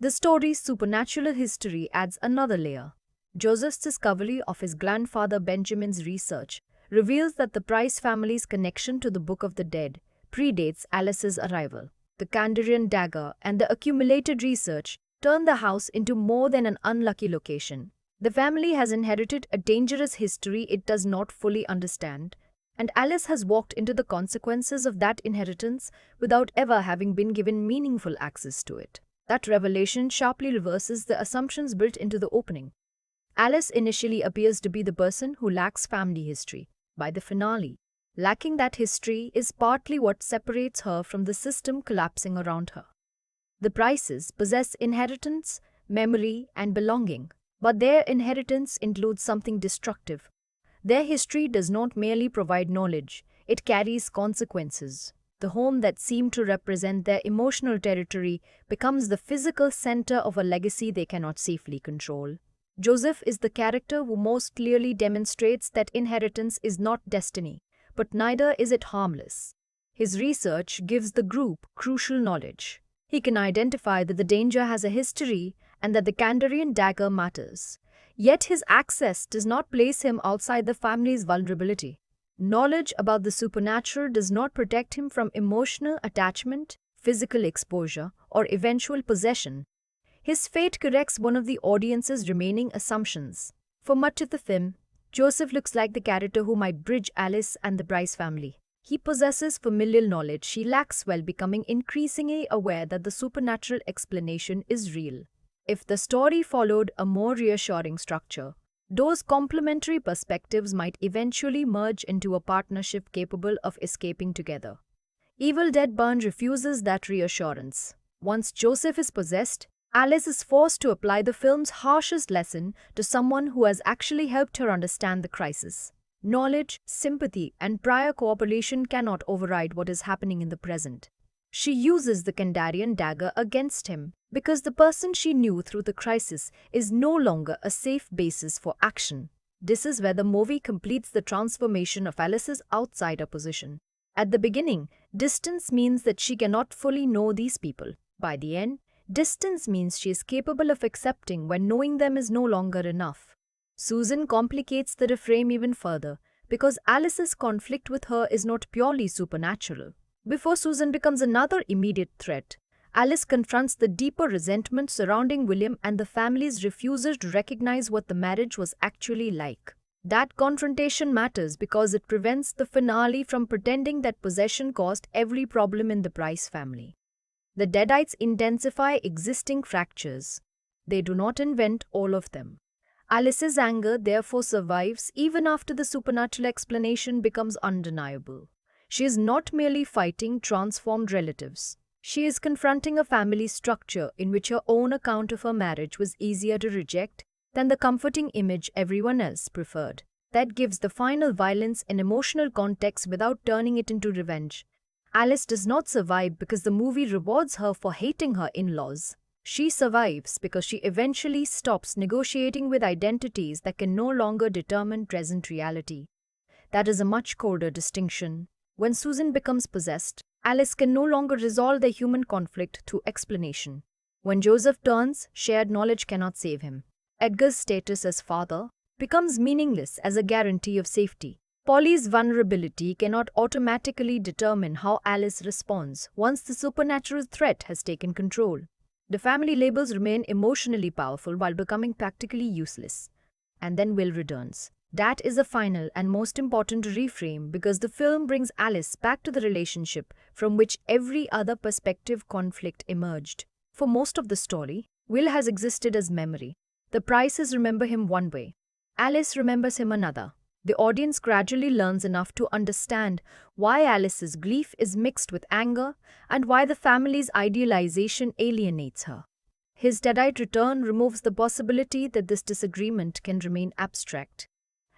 The story's supernatural history adds another layer. Joseph's discovery of his grandfather Benjamin's research reveals that the Price family's connection to the Book of the Dead predates Alice's arrival. The Kandarian dagger and the accumulated research turn the house into more than an unlucky location. The family has inherited a dangerous history it does not fully understand, and Alice has walked into the consequences of that inheritance without ever having been given meaningful access to it. That revelation sharply reverses the assumptions built into the opening. Alice initially appears to be the person who lacks family history. By the finale, lacking that history is partly what separates her from the system collapsing around her. The Prices possess inheritance, memory, and belonging, but their inheritance includes something destructive. Their history does not merely provide knowledge, it carries consequences. The home that seemed to represent their emotional territory becomes the physical center of a legacy they cannot safely control. Joseph is the character who most clearly demonstrates that inheritance is not destiny, but neither is it harmless. His research gives the group crucial knowledge. He can identify that the danger has a history and that the Kandarian dagger matters. Yet his access does not place him outside the family's vulnerability. Knowledge about the supernatural does not protect him from emotional attachment, physical exposure, or eventual possession. His fate corrects one of the audience's remaining assumptions. For much of the film, Joseph looks like the character who might bridge Alice and the Price family. He possesses familial knowledge she lacks while becoming increasingly aware that the supernatural explanation is real. If the story followed a more reassuring structure, those complementary perspectives might eventually merge into a partnership capable of escaping together. Evil Dead Burn refuses that reassurance. Once Joseph is possessed, Alice is forced to apply the film's harshest lesson to someone who has actually helped her understand the crisis. Knowledge, sympathy, and prior cooperation cannot override what is happening in the present. She uses the Kandarian dagger against him because the person she knew through the crisis is no longer a safe basis for action. This is where the movie completes the transformation of Alice's outsider position. At the beginning, distance means that she cannot fully know these people. By the end, distance means she is capable of accepting when knowing them is no longer enough. Susan complicates the reframe even further because Alice's conflict with her is not purely supernatural. Before Susan becomes another immediate threat, Alice confronts the deeper resentment surrounding William and the family's refusal to recognize what the marriage was actually like. That confrontation matters because it prevents the finale from pretending that possession caused every problem in the Price family. The Deadites intensify existing fractures. They do not invent all of them. Alice's anger therefore survives even after the supernatural explanation becomes undeniable. She is not merely fighting transformed relatives. She is confronting a family structure in which her own account of her marriage was easier to reject than the comforting image everyone else preferred. That gives the final violence an emotional context without turning it into revenge. Alice does not survive because the movie rewards her for hating her in-laws. She survives because she eventually stops negotiating with identities that can no longer determine present reality. That is a much colder distinction. When Susan becomes possessed, Alice can no longer resolve their human conflict through explanation. When Joseph turns, shared knowledge cannot save him. Edgar's status as father becomes meaningless as a guarantee of safety. Polly's vulnerability cannot automatically determine how Alice responds once the supernatural threat has taken control. The family labels remain emotionally powerful while becoming practically useless. And then Will returns. That is the final and most important reframe because the film brings Alice back to the relationship from which every other perspective conflict emerged. For most of the story, Will has existed as memory. The Prices remember him one way. Alice remembers him another. The audience gradually learns enough to understand why Alice's grief is mixed with anger and why the family's idealization alienates her. His Deadite return removes the possibility that this disagreement can remain abstract.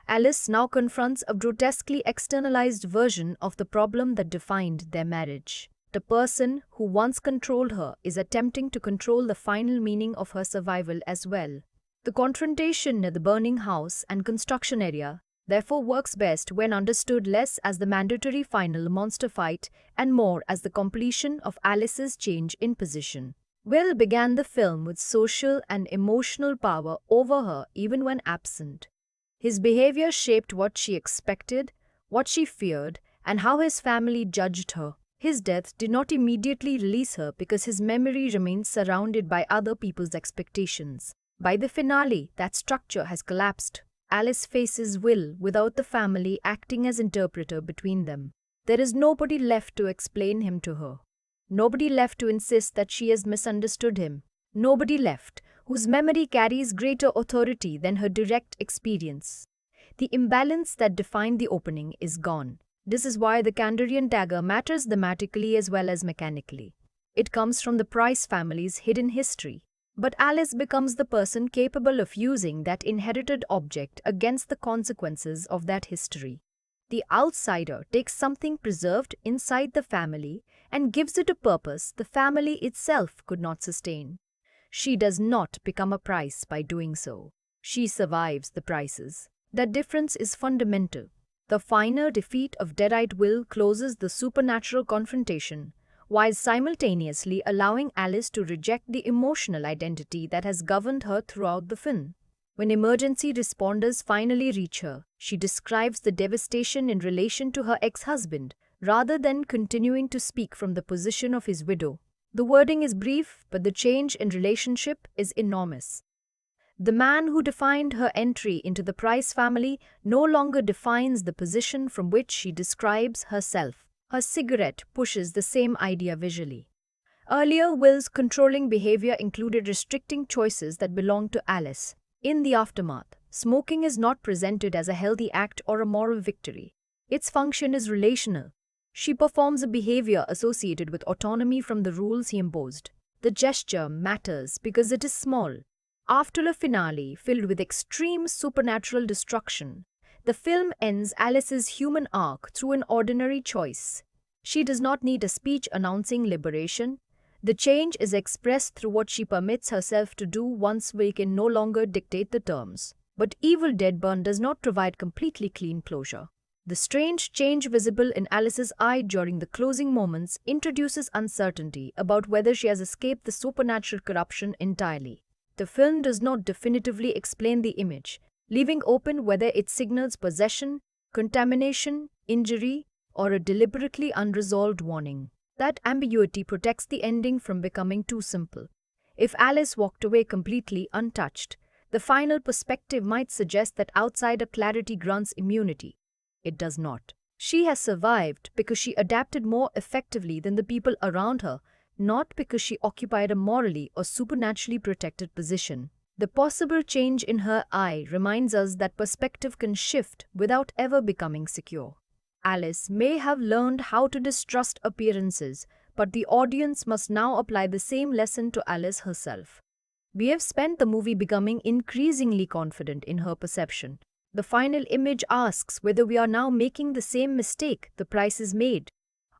Alice now confronts a grotesquely externalized version of the problem that defined their marriage. The person who once controlled her is attempting to control the final meaning of her survival as well. The confrontation near the burning house and construction area therefore works best when understood less as the mandatory final monster fight and more as the completion of Alice's change in position. Will began the film with social and emotional power over her even when absent. His behavior shaped what she expected, what she feared, and how his family judged her. His death did not immediately release her because his memory remains surrounded by other people's expectations. By the finale, that structure has collapsed. Alice faces Will without the family acting as interpreter between them. There is nobody left to explain him to her. Nobody left to insist that she has misunderstood him. Nobody left whose memory carries greater authority than her direct experience. The imbalance that defined the opening is gone. This is why the Kandarian dagger matters thematically as well as mechanically. It comes from the Price family's hidden history. But Alice becomes the person capable of using that inherited object against the consequences of that history. The outsider takes something preserved inside the family and gives it a purpose the family itself could not sustain. She does not become a Price by doing so. She survives the Prices. That difference is fundamental. The final defeat of Deadite Will closes the supernatural confrontation, while simultaneously allowing Alice to reject the emotional identity that has governed her throughout the film. When emergency responders finally reach her, she describes the devastation in relation to her ex-husband, rather than continuing to speak from the position of his widow. The wording is brief, but the change in relationship is enormous. The man who defined her entry into the Price family no longer defines the position from which she describes herself. Her cigarette pushes the same idea visually. Earlier, Will's controlling behavior included restricting choices that belonged to Alice. In the aftermath, smoking is not presented as a healthy act or a moral victory. Its function is relational. She performs a behavior associated with autonomy from the rules he imposed. The gesture matters because it is small. After a finale filled with extreme supernatural destruction, the film ends Alice's human arc through an ordinary choice. She does not need a speech announcing liberation. The change is expressed through what she permits herself to do once we can no longer dictate the terms. But Evil Dead Burn does not provide completely clean closure. The strange change visible in Alice's eye during the closing moments introduces uncertainty about whether she has escaped the supernatural corruption entirely. The film does not definitively explain the image, leaving open whether it signals possession, contamination, injury, or a deliberately unresolved warning. That ambiguity protects the ending from becoming too simple. If Alice walked away completely untouched, the final perspective might suggest that outsider clarity grants immunity. It does not. She has survived because she adapted more effectively than the people around her, not because she occupied a morally or supernaturally protected position. The possible change in her eye reminds us that perspective can shift without ever becoming secure. Alice may have learned how to distrust appearances, but the audience must now apply the same lesson to Alice herself. We have spent the movie becoming increasingly confident in her perception. The final image asks whether we are now making the same mistake the Prices made.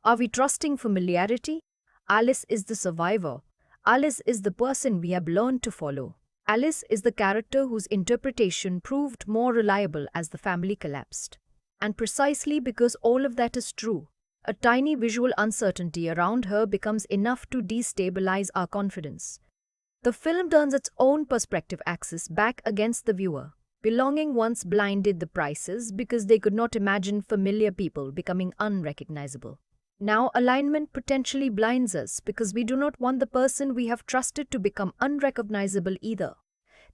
Are we trusting familiarity? Alice is the survivor. Alice is the person we have learned to follow. Alice is the character whose interpretation proved more reliable as the family collapsed. And precisely because all of that is true, a tiny visual uncertainty around her becomes enough to destabilize our confidence. The film turns its own perspective axis back against the viewer. Belonging once blinded the Prices because they could not imagine familiar people becoming unrecognizable. Now alignment potentially blinds us because we do not want the person we have trusted to become unrecognizable either.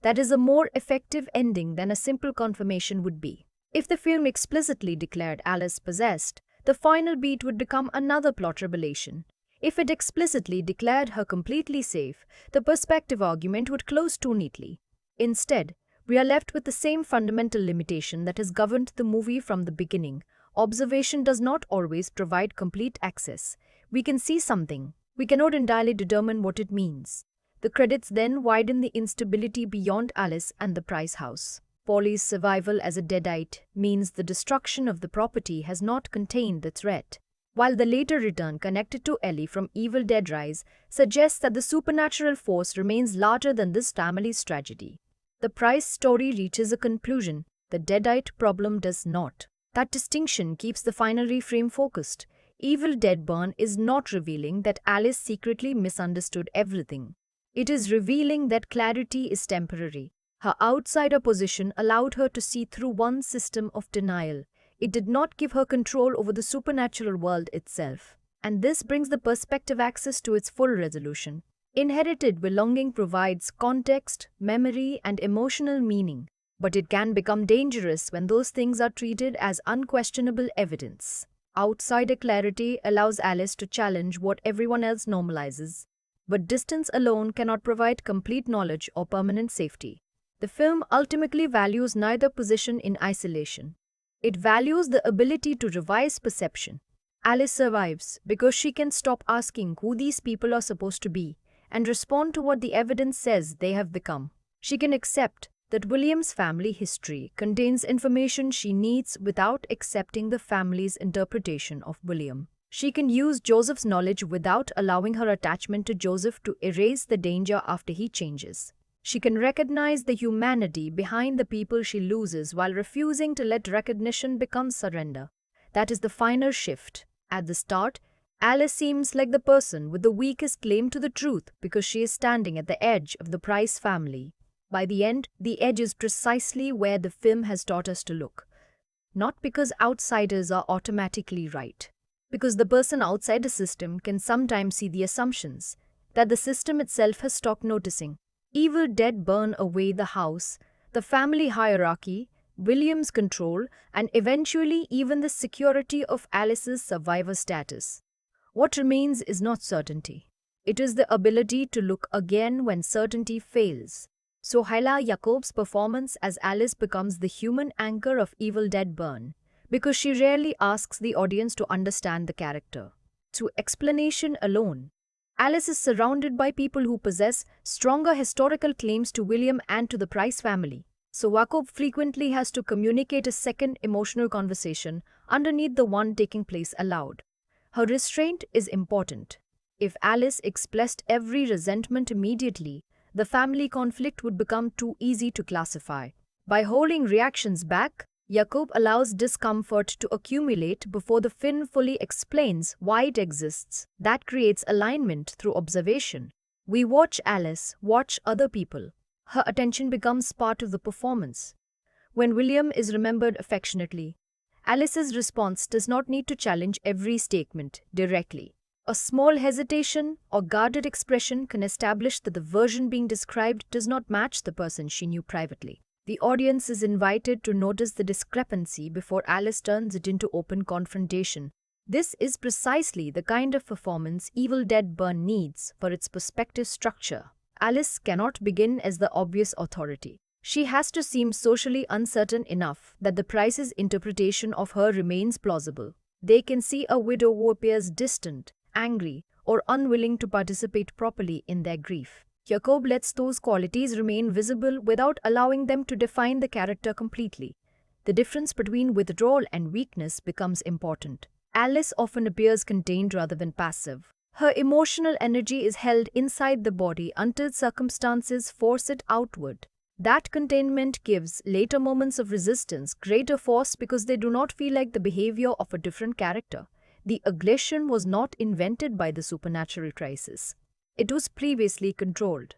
That is a more effective ending than a simple confirmation would be. If the film explicitly declared Alice possessed, the final beat would become another plot revelation. If it explicitly declared her completely safe, the perspective argument would close too neatly. Instead, we are left with the same fundamental limitation that has governed the movie from the beginning. Observation does not always provide complete access. We can see something. We cannot entirely determine what it means. The credits then widen the instability beyond Alice and the Price house. Polly's survival as a Deadite means the destruction of the property has not contained the threat, while the later return connected to Ellie from Evil Dead Rise suggests that the supernatural force remains larger than this family's tragedy. The Price story reaches a conclusion, the Deadite problem does not. That distinction keeps the final reframe focused. Evil Dead Burn is not revealing that Alice secretly misunderstood everything. It is revealing that clarity is temporary. Her outsider position allowed her to see through one system of denial. It did not give her control over the supernatural world itself. And this brings the perspective access to its full resolution. Inherited belonging provides context, memory, and emotional meaning, but it can become dangerous when those things are treated as unquestionable evidence. Outsider clarity allows Alice to challenge what everyone else normalizes, but distance alone cannot provide complete knowledge or permanent safety. The film ultimately values neither position in isolation. It values the ability to revise perception. Alice survives because she can stop asking who these people are supposed to be and respond to what the evidence says they have become. She can accept that William's family history contains information she needs without accepting the family's interpretation of William. She can use Joseph's knowledge without allowing her attachment to Joseph to erase the danger after he changes. She can recognize the humanity behind the people she loses while refusing to let recognition become surrender. That is the final shift. At the start, Alice seems like the person with the weakest claim to the truth because she is standing at the edge of the Price family. By the end, the edge is precisely where the film has taught us to look. Not because outsiders are automatically right, because the person outside the system can sometimes see the assumptions that the system itself has stopped noticing. Evil dead burn away the house, the family hierarchy, William's control, and eventually even the security of Alice's survivor status. What remains is not certainty. It is the ability to look again when certainty fails. Souheila Yacoub's performance as Alice becomes the human anchor of Evil Dead Burn, because she rarely asks the audience to understand the character. Through explanation alone, Alice is surrounded by people who possess stronger historical claims to William and to the Price family. So Yacoub frequently has to communicate a second emotional conversation underneath the one taking place aloud. Her restraint is important. If Alice expressed every resentment immediately, the family conflict would become too easy to classify. By holding reactions back, Yacoub allows discomfort to accumulate before the film fully explains why it exists. That creates alignment through observation. We watch Alice watch other people. Her attention becomes part of the performance. When William is remembered affectionately, Alice's response does not need to challenge every statement directly. A small hesitation or guarded expression can establish that the version being described does not match the person she knew privately. The audience is invited to notice the discrepancy before Alice turns it into open confrontation. This is precisely the kind of performance Evil Dead Burn needs for its perspective structure. Alice cannot begin as the obvious authority. She has to seem socially uncertain enough that the Price's interpretation of her remains plausible. They can see a widow who appears distant, angry, or unwilling to participate properly in their grief. Yacoub lets those qualities remain visible without allowing them to define the character completely. The difference between withdrawal and weakness becomes important. Alice often appears contained rather than passive. Her emotional energy is held inside the body until circumstances force it outward. That containment gives later moments of resistance greater force because they do not feel like the behavior of a different character. The aggression was not invented by the supernatural crisis. It was previously controlled.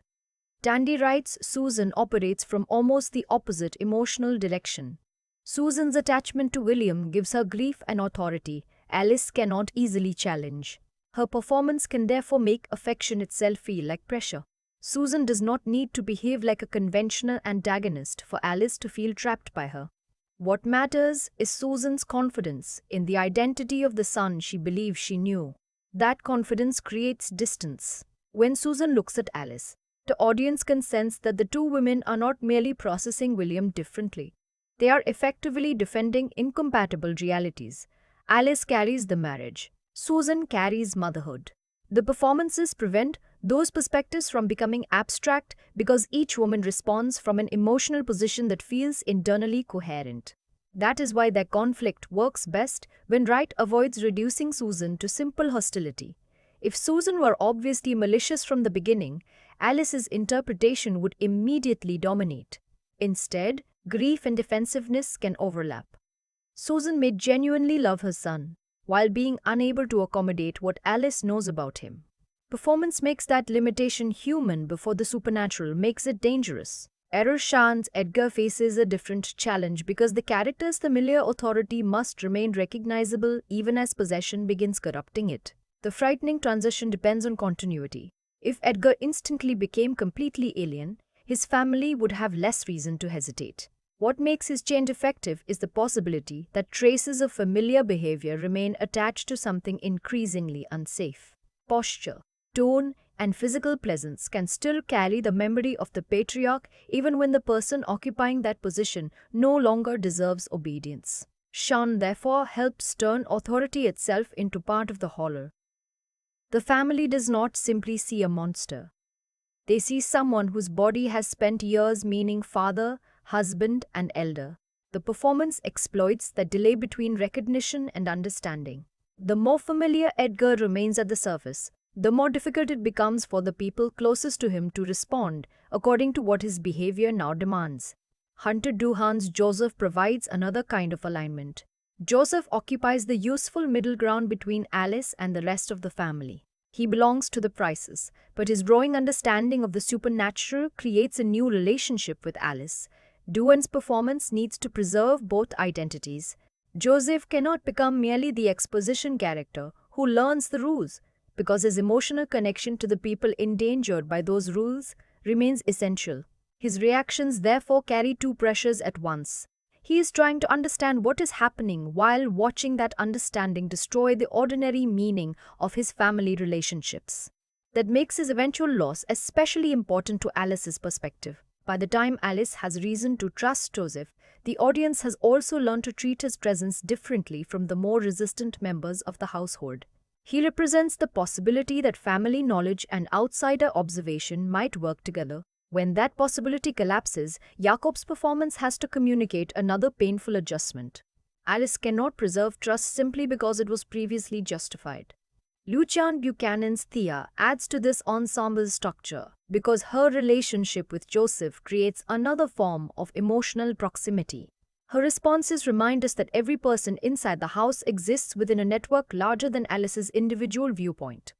Tandi writes Susan operates from almost the opposite emotional direction. Susan's attachment to William gives her grief and authority Alice cannot easily challenge. Her performance can therefore make affection itself feel like pressure. Susan does not need to behave like a conventional antagonist for Alice to feel trapped by her. What matters is Susan's confidence in the identity of the son she believes she knew. That confidence creates distance. When Susan looks at Alice, the audience can sense that the two women are not merely processing William differently. They are effectively defending incompatible realities. Alice carries the marriage. Susan carries motherhood. The performances prevent those perspectives from becoming abstract because each woman responds from an emotional position that feels internally coherent. That is why their conflict works best when Wright avoids reducing Susan to simple hostility. If Susan were obviously malicious from the beginning, Alice's interpretation would immediately dominate. Instead, grief and defensiveness can overlap. Susan may genuinely love her son, while being unable to accommodate what Alice knows about him. Performance makes that limitation human before the supernatural makes it dangerous. Errol's Edgar faces a different challenge because the character's familiar authority must remain recognizable even as possession begins corrupting it. The frightening transition depends on continuity. If Edgar instantly became completely alien, his family would have less reason to hesitate. What makes his change effective is the possibility that traces of familiar behavior remain attached to something increasingly unsafe. Posture, tone, and physical presence can still carry the memory of the patriarch even when the person occupying that position no longer deserves obedience. Sean therefore helps turn authority itself into part of the horror. The family does not simply see a monster. They see someone whose body has spent years meaning father, husband, and elder. The performance exploits the delay between recognition and understanding. The more familiar Edgar remains at the surface, the more difficult it becomes for the people closest to him to respond according to what his behavior now demands. Hunter Doohan's Joseph provides another kind of alignment. Joseph occupies the useful middle ground between Alice and the rest of the family. He belongs to the Prices, but his growing understanding of the supernatural creates a new relationship with Alice. Doohan's performance needs to preserve both identities. Joseph cannot become merely the exposition character who learns the rules, because his emotional connection to the people endangered by those rules remains essential. His reactions therefore carry two pressures at once. He is trying to understand what is happening while watching that understanding destroy the ordinary meaning of his family relationships. That makes his eventual loss especially important to Alice's perspective. By the time Alice has reason to trust Joseph, the audience has also learned to treat his presence differently from the more resistant members of the household. He represents the possibility that family knowledge and outsider observation might work together. When that possibility collapses, Yacoub's performance has to communicate another painful adjustment. Alice cannot preserve trust simply because it was previously justified. Luciane Buchanan's Thya adds to this ensemble structure because her relationship with Joseph creates another form of emotional proximity. Her responses remind us that every person inside the house exists within a network larger than Alice's individual viewpoint.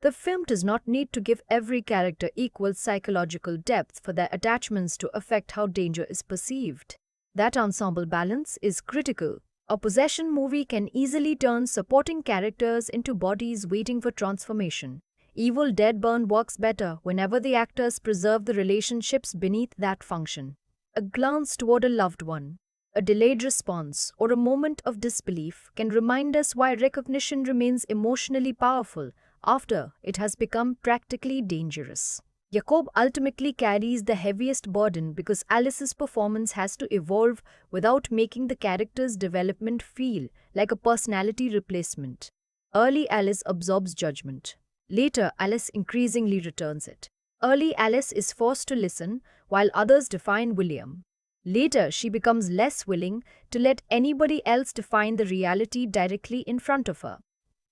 The film does not need to give every character equal psychological depth for their attachments to affect how danger is perceived. That ensemble balance is critical. A possession movie can easily turn supporting characters into bodies waiting for transformation. Evil Dead Burn works better whenever the actors preserve the relationships beneath that function. A glance toward a loved one, a delayed response, or a moment of disbelief can remind us why recognition remains emotionally powerful after it has become practically dangerous. Yacoub ultimately carries the heaviest burden because Alice's performance has to evolve without making the character's development feel like a personality replacement. Early Alice absorbs judgment. Later, Alice increasingly returns it. Early Alice is forced to listen while others define William. Later, she becomes less willing to let anybody else define the reality directly in front of her.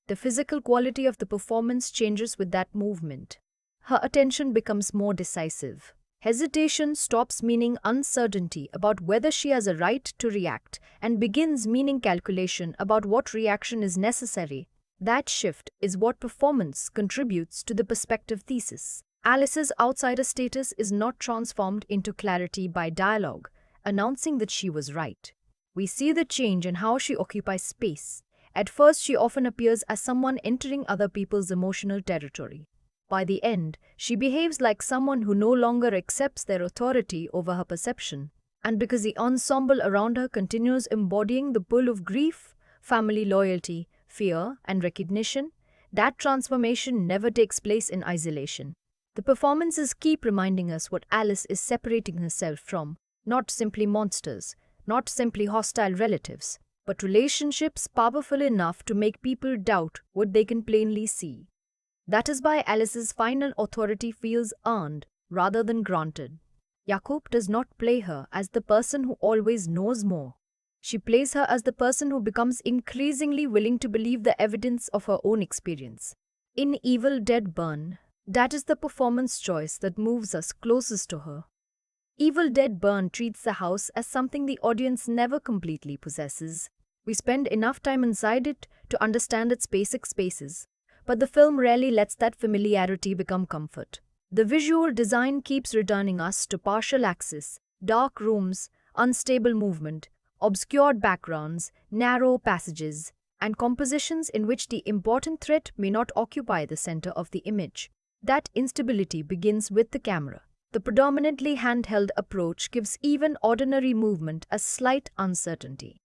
The physical quality of the performance changes with that movement. Her attention becomes more decisive. Hesitation stops meaning uncertainty about whether she has a right to react and begins meaning calculation about what reaction is necessary. That shift is what performance contributes to the perspective thesis. Alice's outsider status is not transformed into clarity by dialogue, announcing that she was right. We see the change in how she occupies space. At first, she often appears as someone entering other people's emotional territory. By the end, she behaves like someone who no longer accepts their authority over her perception. And because the ensemble around her continues embodying the pull of grief, family loyalty, fear, and recognition, that transformation never takes place in isolation. The performances keep reminding us what Alice is separating herself from, not simply monsters, not simply hostile relatives, but relationships powerful enough to make people doubt what they can plainly see. That is why Alice's final authority feels earned rather than granted. Yacoub does not play her as the person who always knows more. She plays her as the person who becomes increasingly willing to believe the evidence of her own experience. In Evil Dead Burn, that is the performance choice that moves us closest to her. Evil Dead Burn treats the house as something the audience never completely possesses. We spend enough time inside it to understand its basic spaces, but the film rarely lets that familiarity become comfort. The visual design keeps returning us to partial access, dark rooms, unstable movement, obscured backgrounds, narrow passages, and compositions in which the important threat may not occupy the center of the image. That instability begins with the camera. The predominantly handheld approach gives even ordinary movement a slight uncertainty.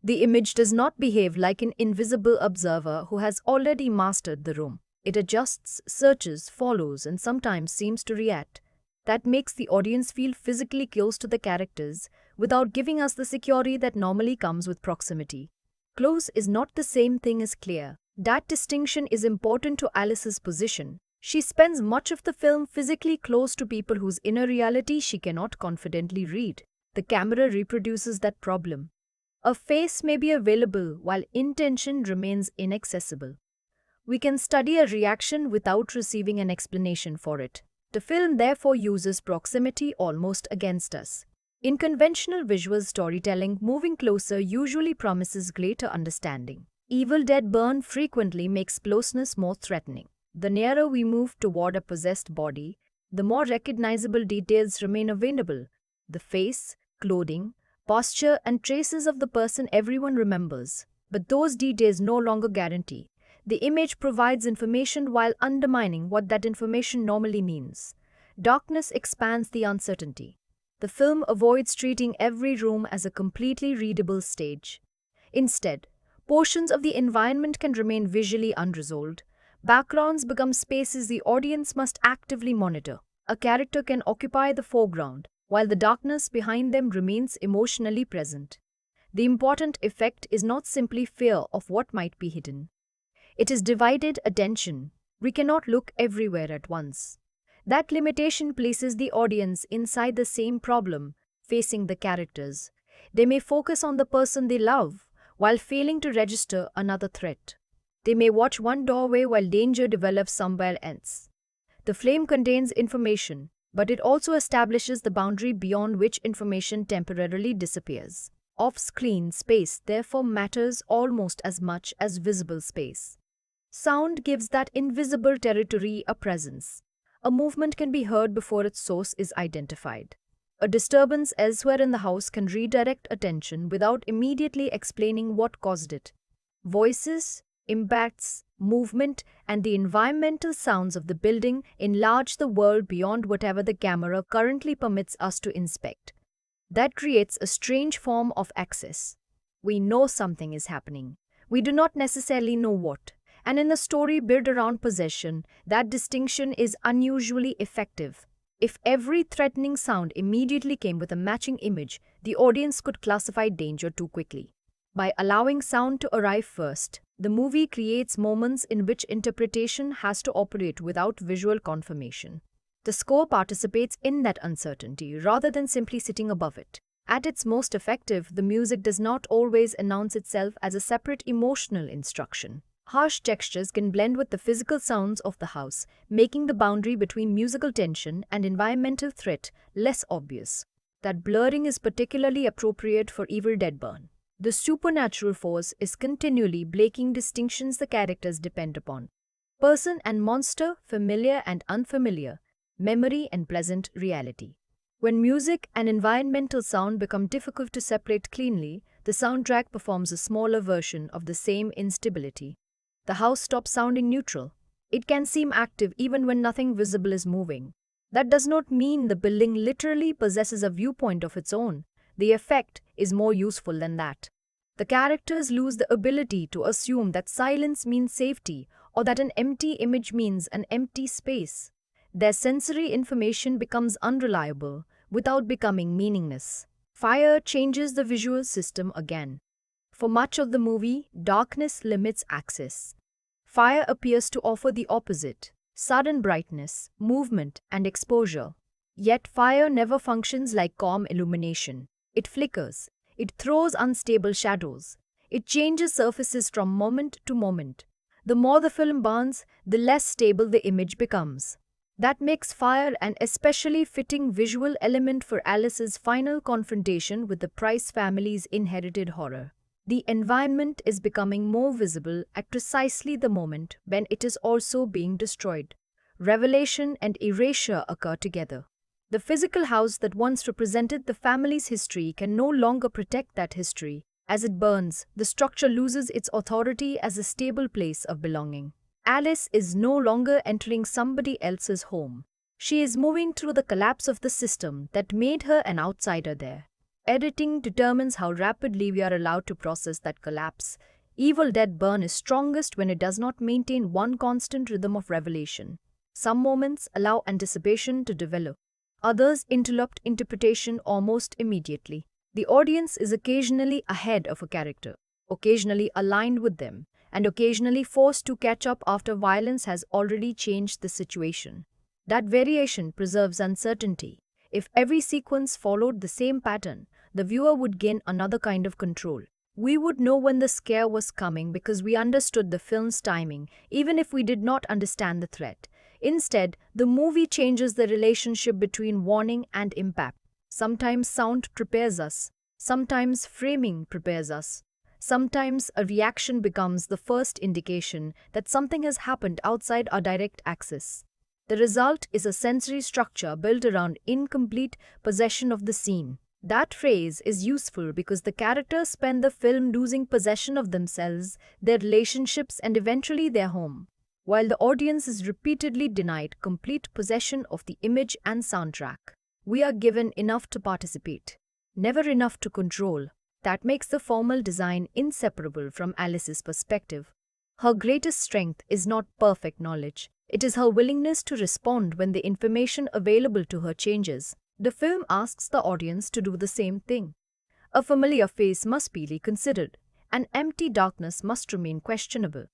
The image does not behave like an invisible observer who has already mastered the room. It adjusts, searches, follows, and sometimes seems to react. That makes the audience feel physically close to the characters without giving us the security that normally comes with proximity. Close is not the same thing as clear. That distinction is important to Alice's position. She spends much of the film physically close to people whose inner reality she cannot confidently read. The camera reproduces that problem. A face may be available while intention remains inaccessible. We can study a reaction without receiving an explanation for it. The film therefore uses proximity almost against us. In conventional visual storytelling, moving closer usually promises greater understanding. Evil Dead Burn frequently makes closeness more threatening. The nearer we move toward a possessed body, the more recognizable details remain available. The face, clothing, posture, and traces of the person everyone remembers. But those details no longer guarantee. The image provides information while undermining what that information normally means. Darkness expands the uncertainty. The film avoids treating every room as a completely readable stage. Instead, portions of the environment can remain visually unresolved. Backgrounds become spaces the audience must actively monitor. A character can occupy the foreground, while the darkness behind them remains emotionally present. The important effect is not simply fear of what might be hidden. It is divided attention. We cannot look everywhere at once. That limitation places the audience inside the same problem, facing the characters. They may focus on the person they love, while failing to register another threat. They may watch one doorway while danger develops somewhere else. The flame contains information, but it also establishes the boundary beyond which information temporarily disappears. Off-screen space therefore matters almost as much as visible space. Sound gives that invisible territory a presence. A movement can be heard before its source is identified. A disturbance elsewhere in the house can redirect attention without immediately explaining what caused it. Voices, impacts, movement, and the environmental sounds of the building enlarge the world beyond whatever the camera currently permits us to inspect. That creates a strange form of access. We know something is happening. We do not necessarily know what. And in a story built around possession, that distinction is unusually effective. If every threatening sound immediately came with a matching image, the audience could classify danger too quickly. By allowing sound to arrive first, the movie creates moments in which interpretation has to operate without visual confirmation. The score participates in that uncertainty rather than simply sitting above it. At its most effective, the music does not always announce itself as a separate emotional instruction. Harsh textures can blend with the physical sounds of the house, making the boundary between musical tension and environmental threat less obvious. That blurring is particularly appropriate for Evil Dead Burn. The supernatural force is continually breaking distinctions the characters depend upon. Person and monster, familiar and unfamiliar, memory and pleasant reality. When music and environmental sound become difficult to separate cleanly, the soundtrack performs a smaller version of the same instability. The house stops sounding neutral. It can seem active even when nothing visible is moving. That does not mean the building literally possesses a viewpoint of its own. The effect is more useful than that. The characters lose the ability to assume that silence means safety or that an empty image means an empty space. Their sensory information becomes unreliable without becoming meaningless. Fire changes the visual system again. For much of the movie, darkness limits access. Fire appears to offer the opposite: sudden brightness, movement, and exposure. Yet fire never functions like calm illumination. It flickers. It throws unstable shadows. It changes surfaces from moment to moment. The more the film burns, the less stable the image becomes. That makes fire an especially fitting visual element for Alice's final confrontation with the Price family's inherited horror. The environment is becoming more visible at precisely the moment when it is also being destroyed. Revelation and erasure occur together. The physical house that once represented the family's history can no longer protect that history. As it burns, the structure loses its authority as a stable place of belonging. Alice is no longer entering somebody else's home. She is moving through the collapse of the system that made her an outsider there. Editing determines how rapidly we are allowed to process that collapse. Evil Dead Burn is strongest when it does not maintain one constant rhythm of revelation. Some moments allow anticipation to develop. Others interrupt interpretation almost immediately. The audience is occasionally ahead of a character, occasionally aligned with them, and occasionally forced to catch up after violence has already changed the situation. That variation preserves uncertainty. If every sequence followed the same pattern, the viewer would gain another kind of control. We would know when the scare was coming because we understood the film's timing, even if we did not understand the threat. Instead, the movie changes the relationship between warning and impact. Sometimes sound prepares us. Sometimes framing prepares us. Sometimes a reaction becomes the first indication that something has happened outside our direct access. The result is a sensory structure built around incomplete possession of the scene. That phrase is useful because the characters spend the film losing possession of themselves, their relationships, and eventually their home, while the audience is repeatedly denied complete possession of the image and soundtrack. We are given enough to participate, never enough to control. That makes the formal design inseparable from Alice's perspective. Her greatest strength is not perfect knowledge. It is her willingness to respond when the information available to her changes. The film asks the audience to do the same thing. A familiar face must be reconsidered. An empty darkness must remain questionable.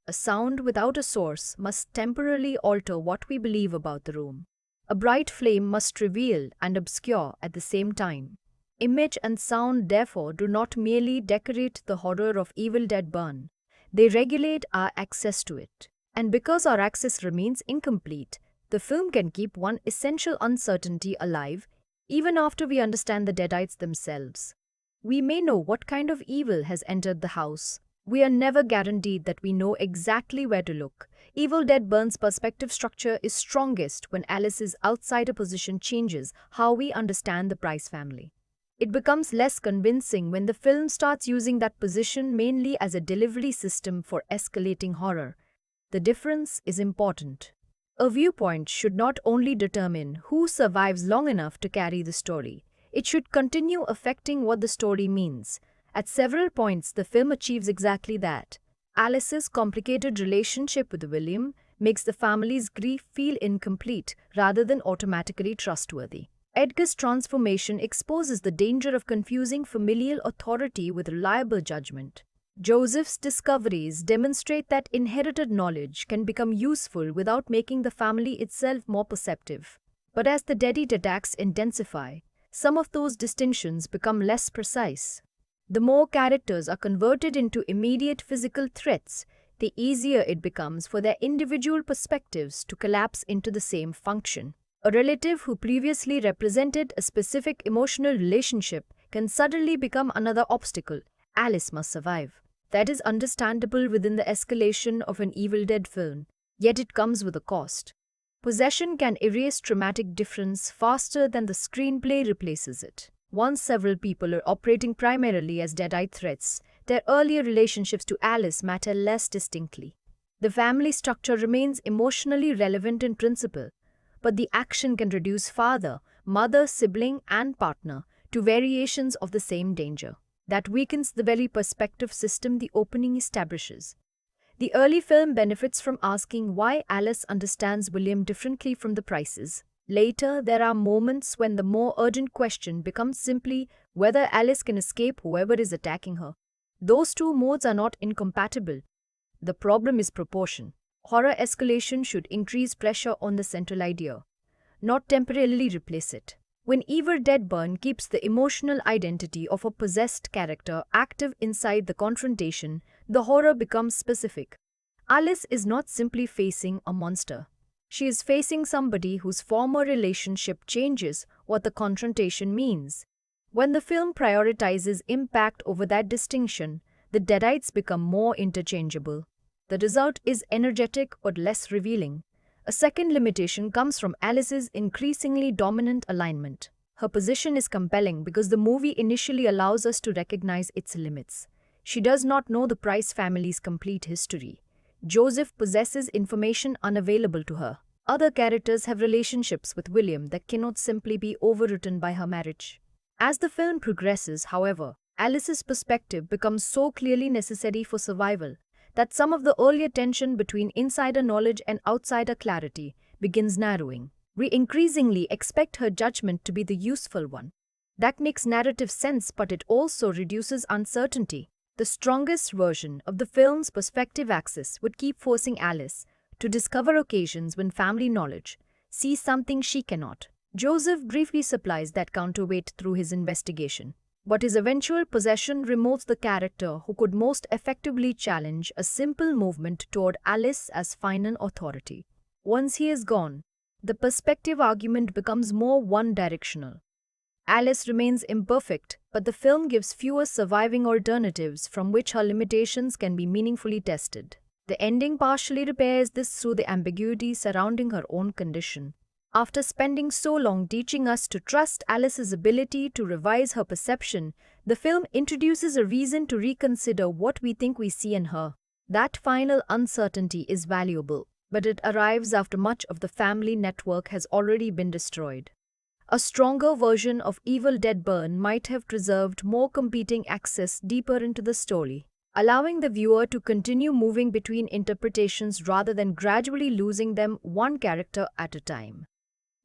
A sound without a source must temporarily alter what we believe about the room. A bright flame must reveal and obscure at the same time. Image and sound, therefore, do not merely decorate the horror of Evil Dead Burn. They regulate our access to it. And because our access remains incomplete, the film can keep one essential uncertainty alive even after we understand the Deadites themselves. We may know what kind of evil has entered the house. We are never guaranteed that we know exactly where to look. Evil Dead Burn's perspective structure is strongest when Alice's outsider position changes how we understand the Price family. It becomes less convincing when the film starts using that position mainly as a delivery system for escalating horror. The difference is important. A viewpoint should not only determine who survives long enough to carry the story, it should continue affecting what the story means. At several points, the film achieves exactly that. Alice's complicated relationship with William makes the family's grief feel incomplete rather than automatically trustworthy. Edgar's transformation exposes the danger of confusing familial authority with reliable judgment. Joseph's discoveries demonstrate that inherited knowledge can become useful without making the family itself more perceptive. But as the Deadite attacks intensify, some of those distinctions become less precise. The more characters are converted into immediate physical threats, the easier it becomes for their individual perspectives to collapse into the same function. A relative who previously represented a specific emotional relationship can suddenly become another obstacle. Alice must survive. That is understandable within the escalation of an Evil Dead film, yet it comes with a cost. Possession can erase traumatic difference faster than the screenplay replaces it. Once several people are operating primarily as Deadite threats, their earlier relationships to Alice matter less distinctly. The family structure remains emotionally relevant in principle, but the action can reduce father, mother, sibling, and partner to variations of the same danger. That weakens the very perspective system the opening establishes. The early film benefits from asking why Alice understands William differently from the Prices. Later, there are moments when the more urgent question becomes simply whether Alice can escape whoever is attacking her. Those two modes are not incompatible. The problem is proportion. Horror escalation should increase pressure on the central idea, not temporarily replace it. When Evil Dead Burn keeps the emotional identity of a possessed character active inside the confrontation, the horror becomes specific. Alice is not simply facing a monster. She is facing somebody whose former relationship changes what the confrontation means. When the film prioritizes impact over that distinction, the Deadites become more interchangeable. The result is energetic but less revealing. A second limitation comes from Alice's increasingly dominant alignment. Her position is compelling because the movie initially allows us to recognize its limits. She does not know the Price family's complete history. Joseph possesses information unavailable to her. Other characters have relationships with William that cannot simply be overwritten by her marriage. As the film progresses, however, Alice's perspective becomes so clearly necessary for survival that some of the earlier tension between insider knowledge and outsider clarity begins narrowing. We increasingly expect her judgment to be the useful one. That makes narrative sense, but it also reduces uncertainty. The strongest version of the film's perspective axis would keep forcing Alice to discover occasions when family knowledge sees something she cannot. Joseph briefly supplies that counterweight through his investigation, but his eventual possession removes the character who could most effectively challenge a simple movement toward Alice as final authority. Once he is gone, the perspective argument becomes more one-directional. Alice remains imperfect, but the film gives fewer surviving alternatives from which her limitations can be meaningfully tested. The ending partially repairs this through the ambiguity surrounding her own condition. After spending so long teaching us to trust Alice's ability to revise her perception, the film introduces a reason to reconsider what we think we see in her. That final uncertainty is valuable, but it arrives after much of the family network has already been destroyed. A stronger version of Evil Dead Burn might have preserved more competing access deeper into the story, allowing the viewer to continue moving between interpretations rather than gradually losing them one character at a time.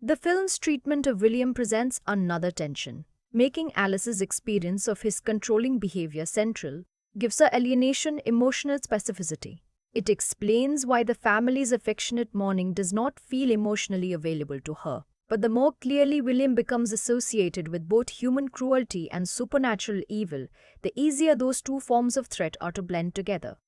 The film's treatment of William presents another tension. Making Alice's experience of his controlling behavior central gives her alienation emotional specificity. It explains why the family's affectionate mourning does not feel emotionally available to her. But the more clearly William becomes associated with both human cruelty and supernatural evil, the easier those two forms of threat are to blend together.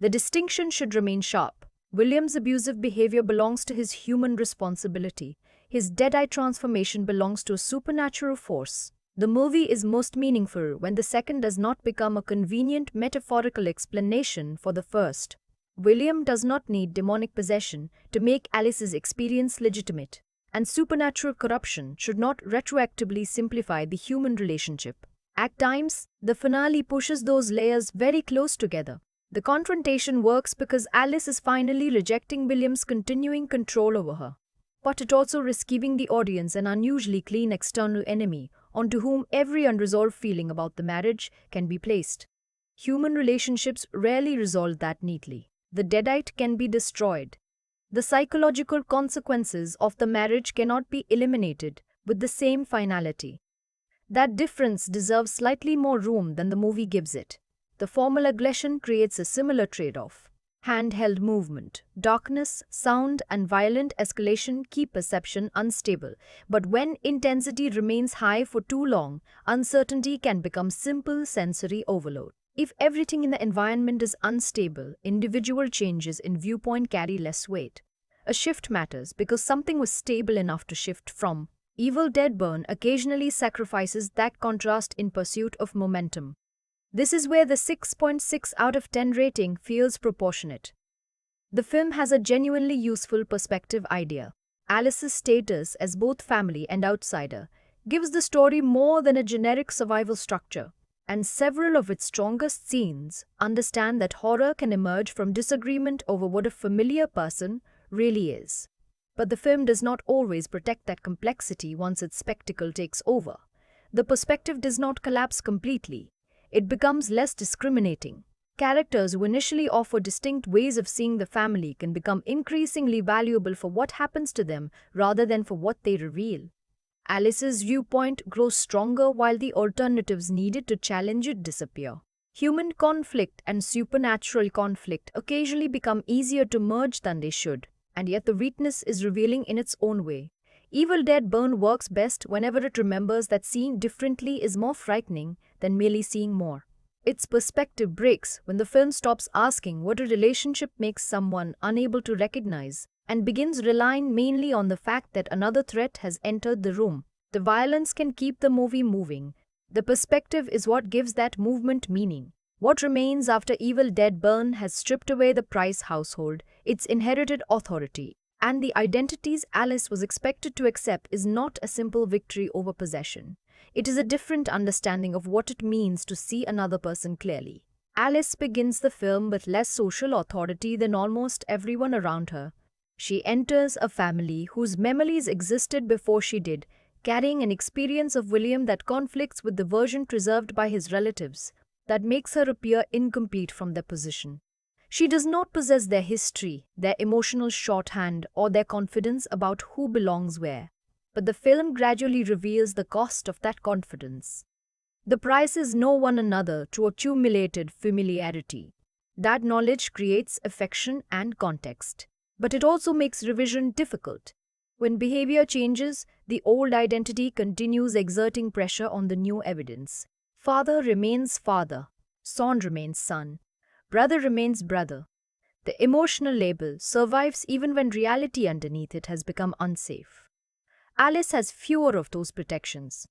The distinction should remain sharp. William's abusive behavior belongs to his human responsibility. His Deadite transformation belongs to a supernatural force. The movie is most meaningful when the second does not become a convenient metaphorical explanation for the first. William does not need demonic possession to make Alice's experience legitimate, and supernatural corruption should not retroactively simplify the human relationship. At times, the finale pushes those layers very close together. The confrontation works because Alice is finally rejecting William's continuing control over her. But it also risks giving the audience an unusually clean external enemy onto whom every unresolved feeling about the marriage can be placed. Human relationships rarely resolve that neatly. The Deadite can be destroyed. The psychological consequences of the marriage cannot be eliminated with the same finality. That difference deserves slightly more room than the movie gives it. The formal aggression creates a similar trade-off. Handheld movement, darkness, sound, and violent escalation keep perception unstable, but when intensity remains high for too long, uncertainty can become simple sensory overload. If everything in the environment is unstable, individual changes in viewpoint carry less weight. A shift matters because something was stable enough to shift from. Evil Dead Burn occasionally sacrifices that contrast in pursuit of momentum. This is where the 6.6 out of 10 rating feels proportionate. The film has a genuinely useful perspective idea. Alice's status as both family and outsider gives the story more than a generic survival structure, and several of its strongest scenes understand that horror can emerge from disagreement over what a familiar person really is. But the film does not always protect that complexity once its spectacle takes over. The perspective does not collapse completely. It becomes less discriminating. Characters who initially offer distinct ways of seeing the family can become increasingly valuable for what happens to them rather than for what they reveal. Alice's viewpoint grows stronger while the alternatives needed to challenge it disappear. Human conflict and supernatural conflict occasionally become easier to merge than they should, and yet the weakness is revealing in its own way. Evil Dead Burn works best whenever it remembers that seeing differently is more frightening than merely seeing more. Its perspective breaks when the film stops asking what a relationship makes someone unable to recognize and begins relying mainly on the fact that another threat has entered the room. The violence can keep the movie moving, The perspective is what gives that movement meaning. What remains after Evil Dead Burn has stripped away the Price household, its inherited authority, and the identities Alice was expected to accept is not a simple victory over possession. It is a different understanding of what it means to see another person clearly. Alice begins the film with less social authority than almost everyone around her. She enters a family whose memories existed before she did, carrying an experience of William that conflicts with the version preserved by his relatives, that makes her appear incomplete from their position. She does not possess their history, their emotional shorthand, or their confidence about who belongs where. But the film gradually reveals the cost of that confidence. The Prices know one another through accumulated familiarity. That knowledge creates affection and context. But it also makes revision difficult. When behavior changes, the old identity continues exerting pressure on the new evidence. Father remains father, son remains son, brother remains brother. The emotional label survives even when reality underneath it has become unsafe. Alice has fewer of those protections.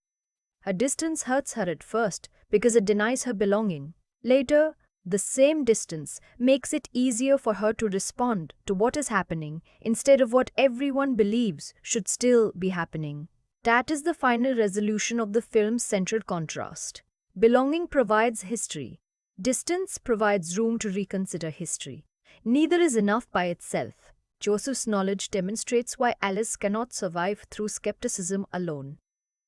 Her distance hurts her at first because it denies her belonging. Later, the same distance makes it easier for her to respond to what is happening instead of what everyone believes should still be happening. That is the final resolution of the film's central contrast. Belonging provides history. Distance provides room to reconsider history. Neither is enough by itself. Joseph's knowledge demonstrates why Alice cannot survive through skepticism alone.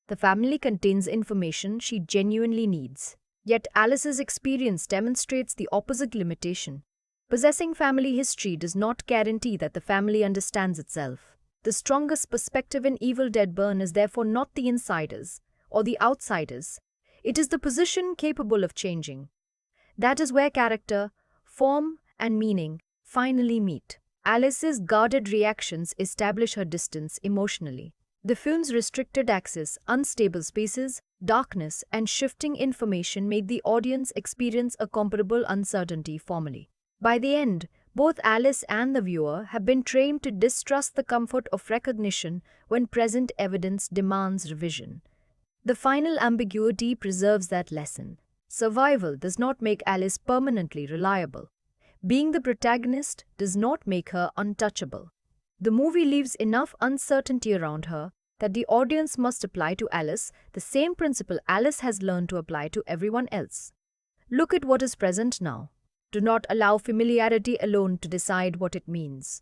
The family contains information she genuinely needs. Yet Alice's experience demonstrates the opposite limitation. Possessing family history does not guarantee that the family understands itself. The strongest perspective in Evil Dead Burn is therefore not the insiders or the outsiders. It is the position capable of changing. That is where character, form, and meaning finally meet. Alice's guarded reactions establish her distance emotionally. The film's restricted access, unstable spaces, darkness, and shifting information made the audience experience a comparable uncertainty formally. By the end, both Alice and the viewer have been trained to distrust the comfort of recognition when present evidence demands revision. The final ambiguity preserves that lesson. Survival does not make Alice permanently reliable. Being the protagonist does not make her untouchable. The movie leaves enough uncertainty around her that the audience must apply to Alice the same principle Alice has learned to apply to everyone else. Look at what is present now. Do not allow familiarity alone to decide what it means.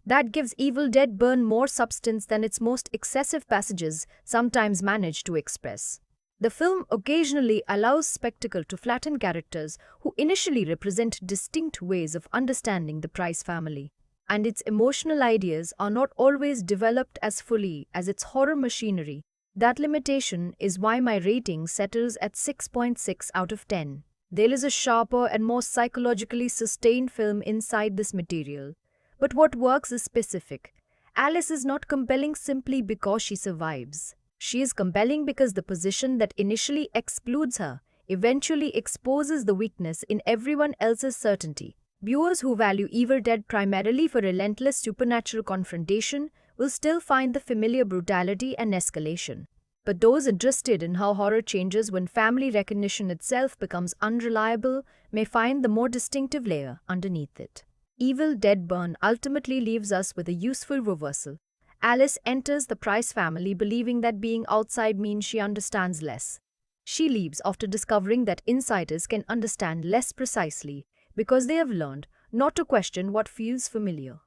That gives Evil Dead Burn more substance than its most excessive passages sometimes manage to express. The film occasionally allows spectacle to flatten characters who initially represent distinct ways of understanding the Price family. And its emotional ideas are not always developed as fully as its horror machinery. That limitation is why my rating settles at 6.6 out of 10. There is a sharper and more psychologically sustained film inside this material. But what works is specific. Alice is not compelling simply because she survives. She is compelling because the position that initially excludes her eventually exposes the weakness in everyone else's certainty. Viewers who value Evil Dead primarily for relentless supernatural confrontation will still find the familiar brutality and escalation. But those interested in how horror changes when family recognition itself becomes unreliable may find the more distinctive layer underneath it. Evil Dead Burn ultimately leaves us with a useful reversal. Alice enters the Price family believing that being outside means she understands less. She leaves after discovering that insiders can understand less precisely because they have learned not to question what feels familiar.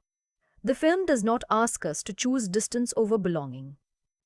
The film does not ask us to choose distance over belonging.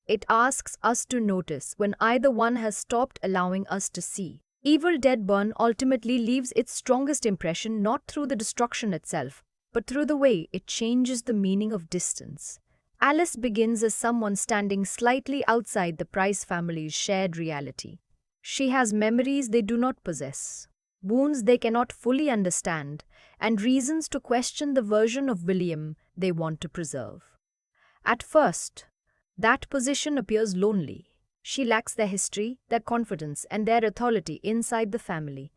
It asks us to notice when either one has stopped allowing us to see. Evil Dead Burn ultimately leaves its strongest impression not through the destruction itself, but through the way it changes the meaning of distance. Alice begins as someone standing slightly outside the Price family's shared reality. She has memories they do not possess, wounds they cannot fully understand, and reasons to question the version of William they want to preserve. At first, that position appears lonely. She lacks their history, their confidence, and their authority inside the family.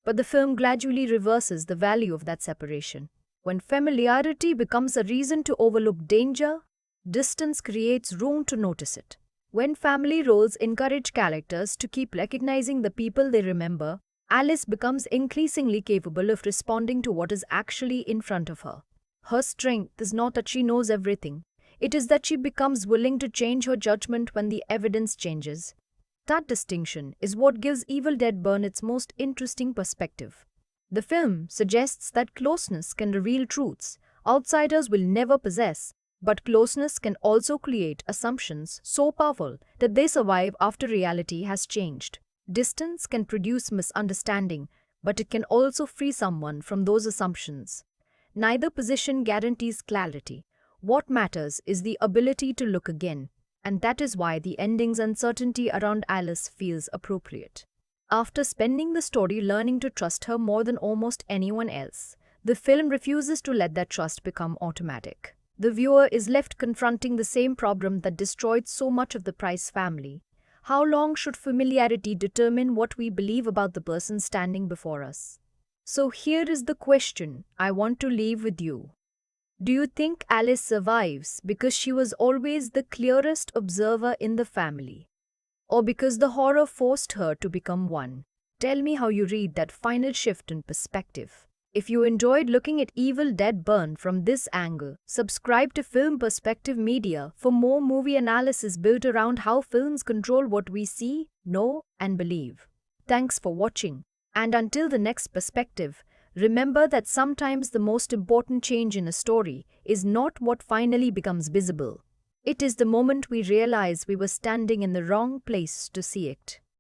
But the film gradually reverses the value of that separation. When familiarity becomes a reason to overlook danger, distance creates room to notice it. When family roles encourage characters to keep recognizing the people they remember, Alice becomes increasingly capable of responding to what is actually in front of her. Her strength is not that she knows everything, it is that she becomes willing to change her judgment when the evidence changes. That distinction is what gives Evil Dead Burn its most interesting perspective. The film suggests that closeness can reveal truths outsiders will never possess, but closeness can also create assumptions so powerful that they survive after reality has changed. Distance can produce misunderstanding, but it can also free someone from those assumptions. Neither position guarantees clarity. What matters is the ability to look again, and that is why the ending's uncertainty around Alice feels appropriate. After spending the story learning to trust her more than almost anyone else, the film refuses to let that trust become automatic. The viewer is left confronting the same problem that destroyed so much of the Price family. How long should familiarity determine what we believe about the person standing before us? So here is the question I want to leave with you. Do you think Alice survives because she was always the clearest observer in the family? Or because the horror forced her to become one? Tell me how you read that final shift in perspective. If you enjoyed looking at Evil Dead Burn from this angle, subscribe to Film Perspective Media for more movie analysis built around how films control what we see, know, and believe. Thanks for watching, and until the next perspective, remember that sometimes the most important change in a story is not what finally becomes visible. It is the moment we realize we were standing in the wrong place to see it.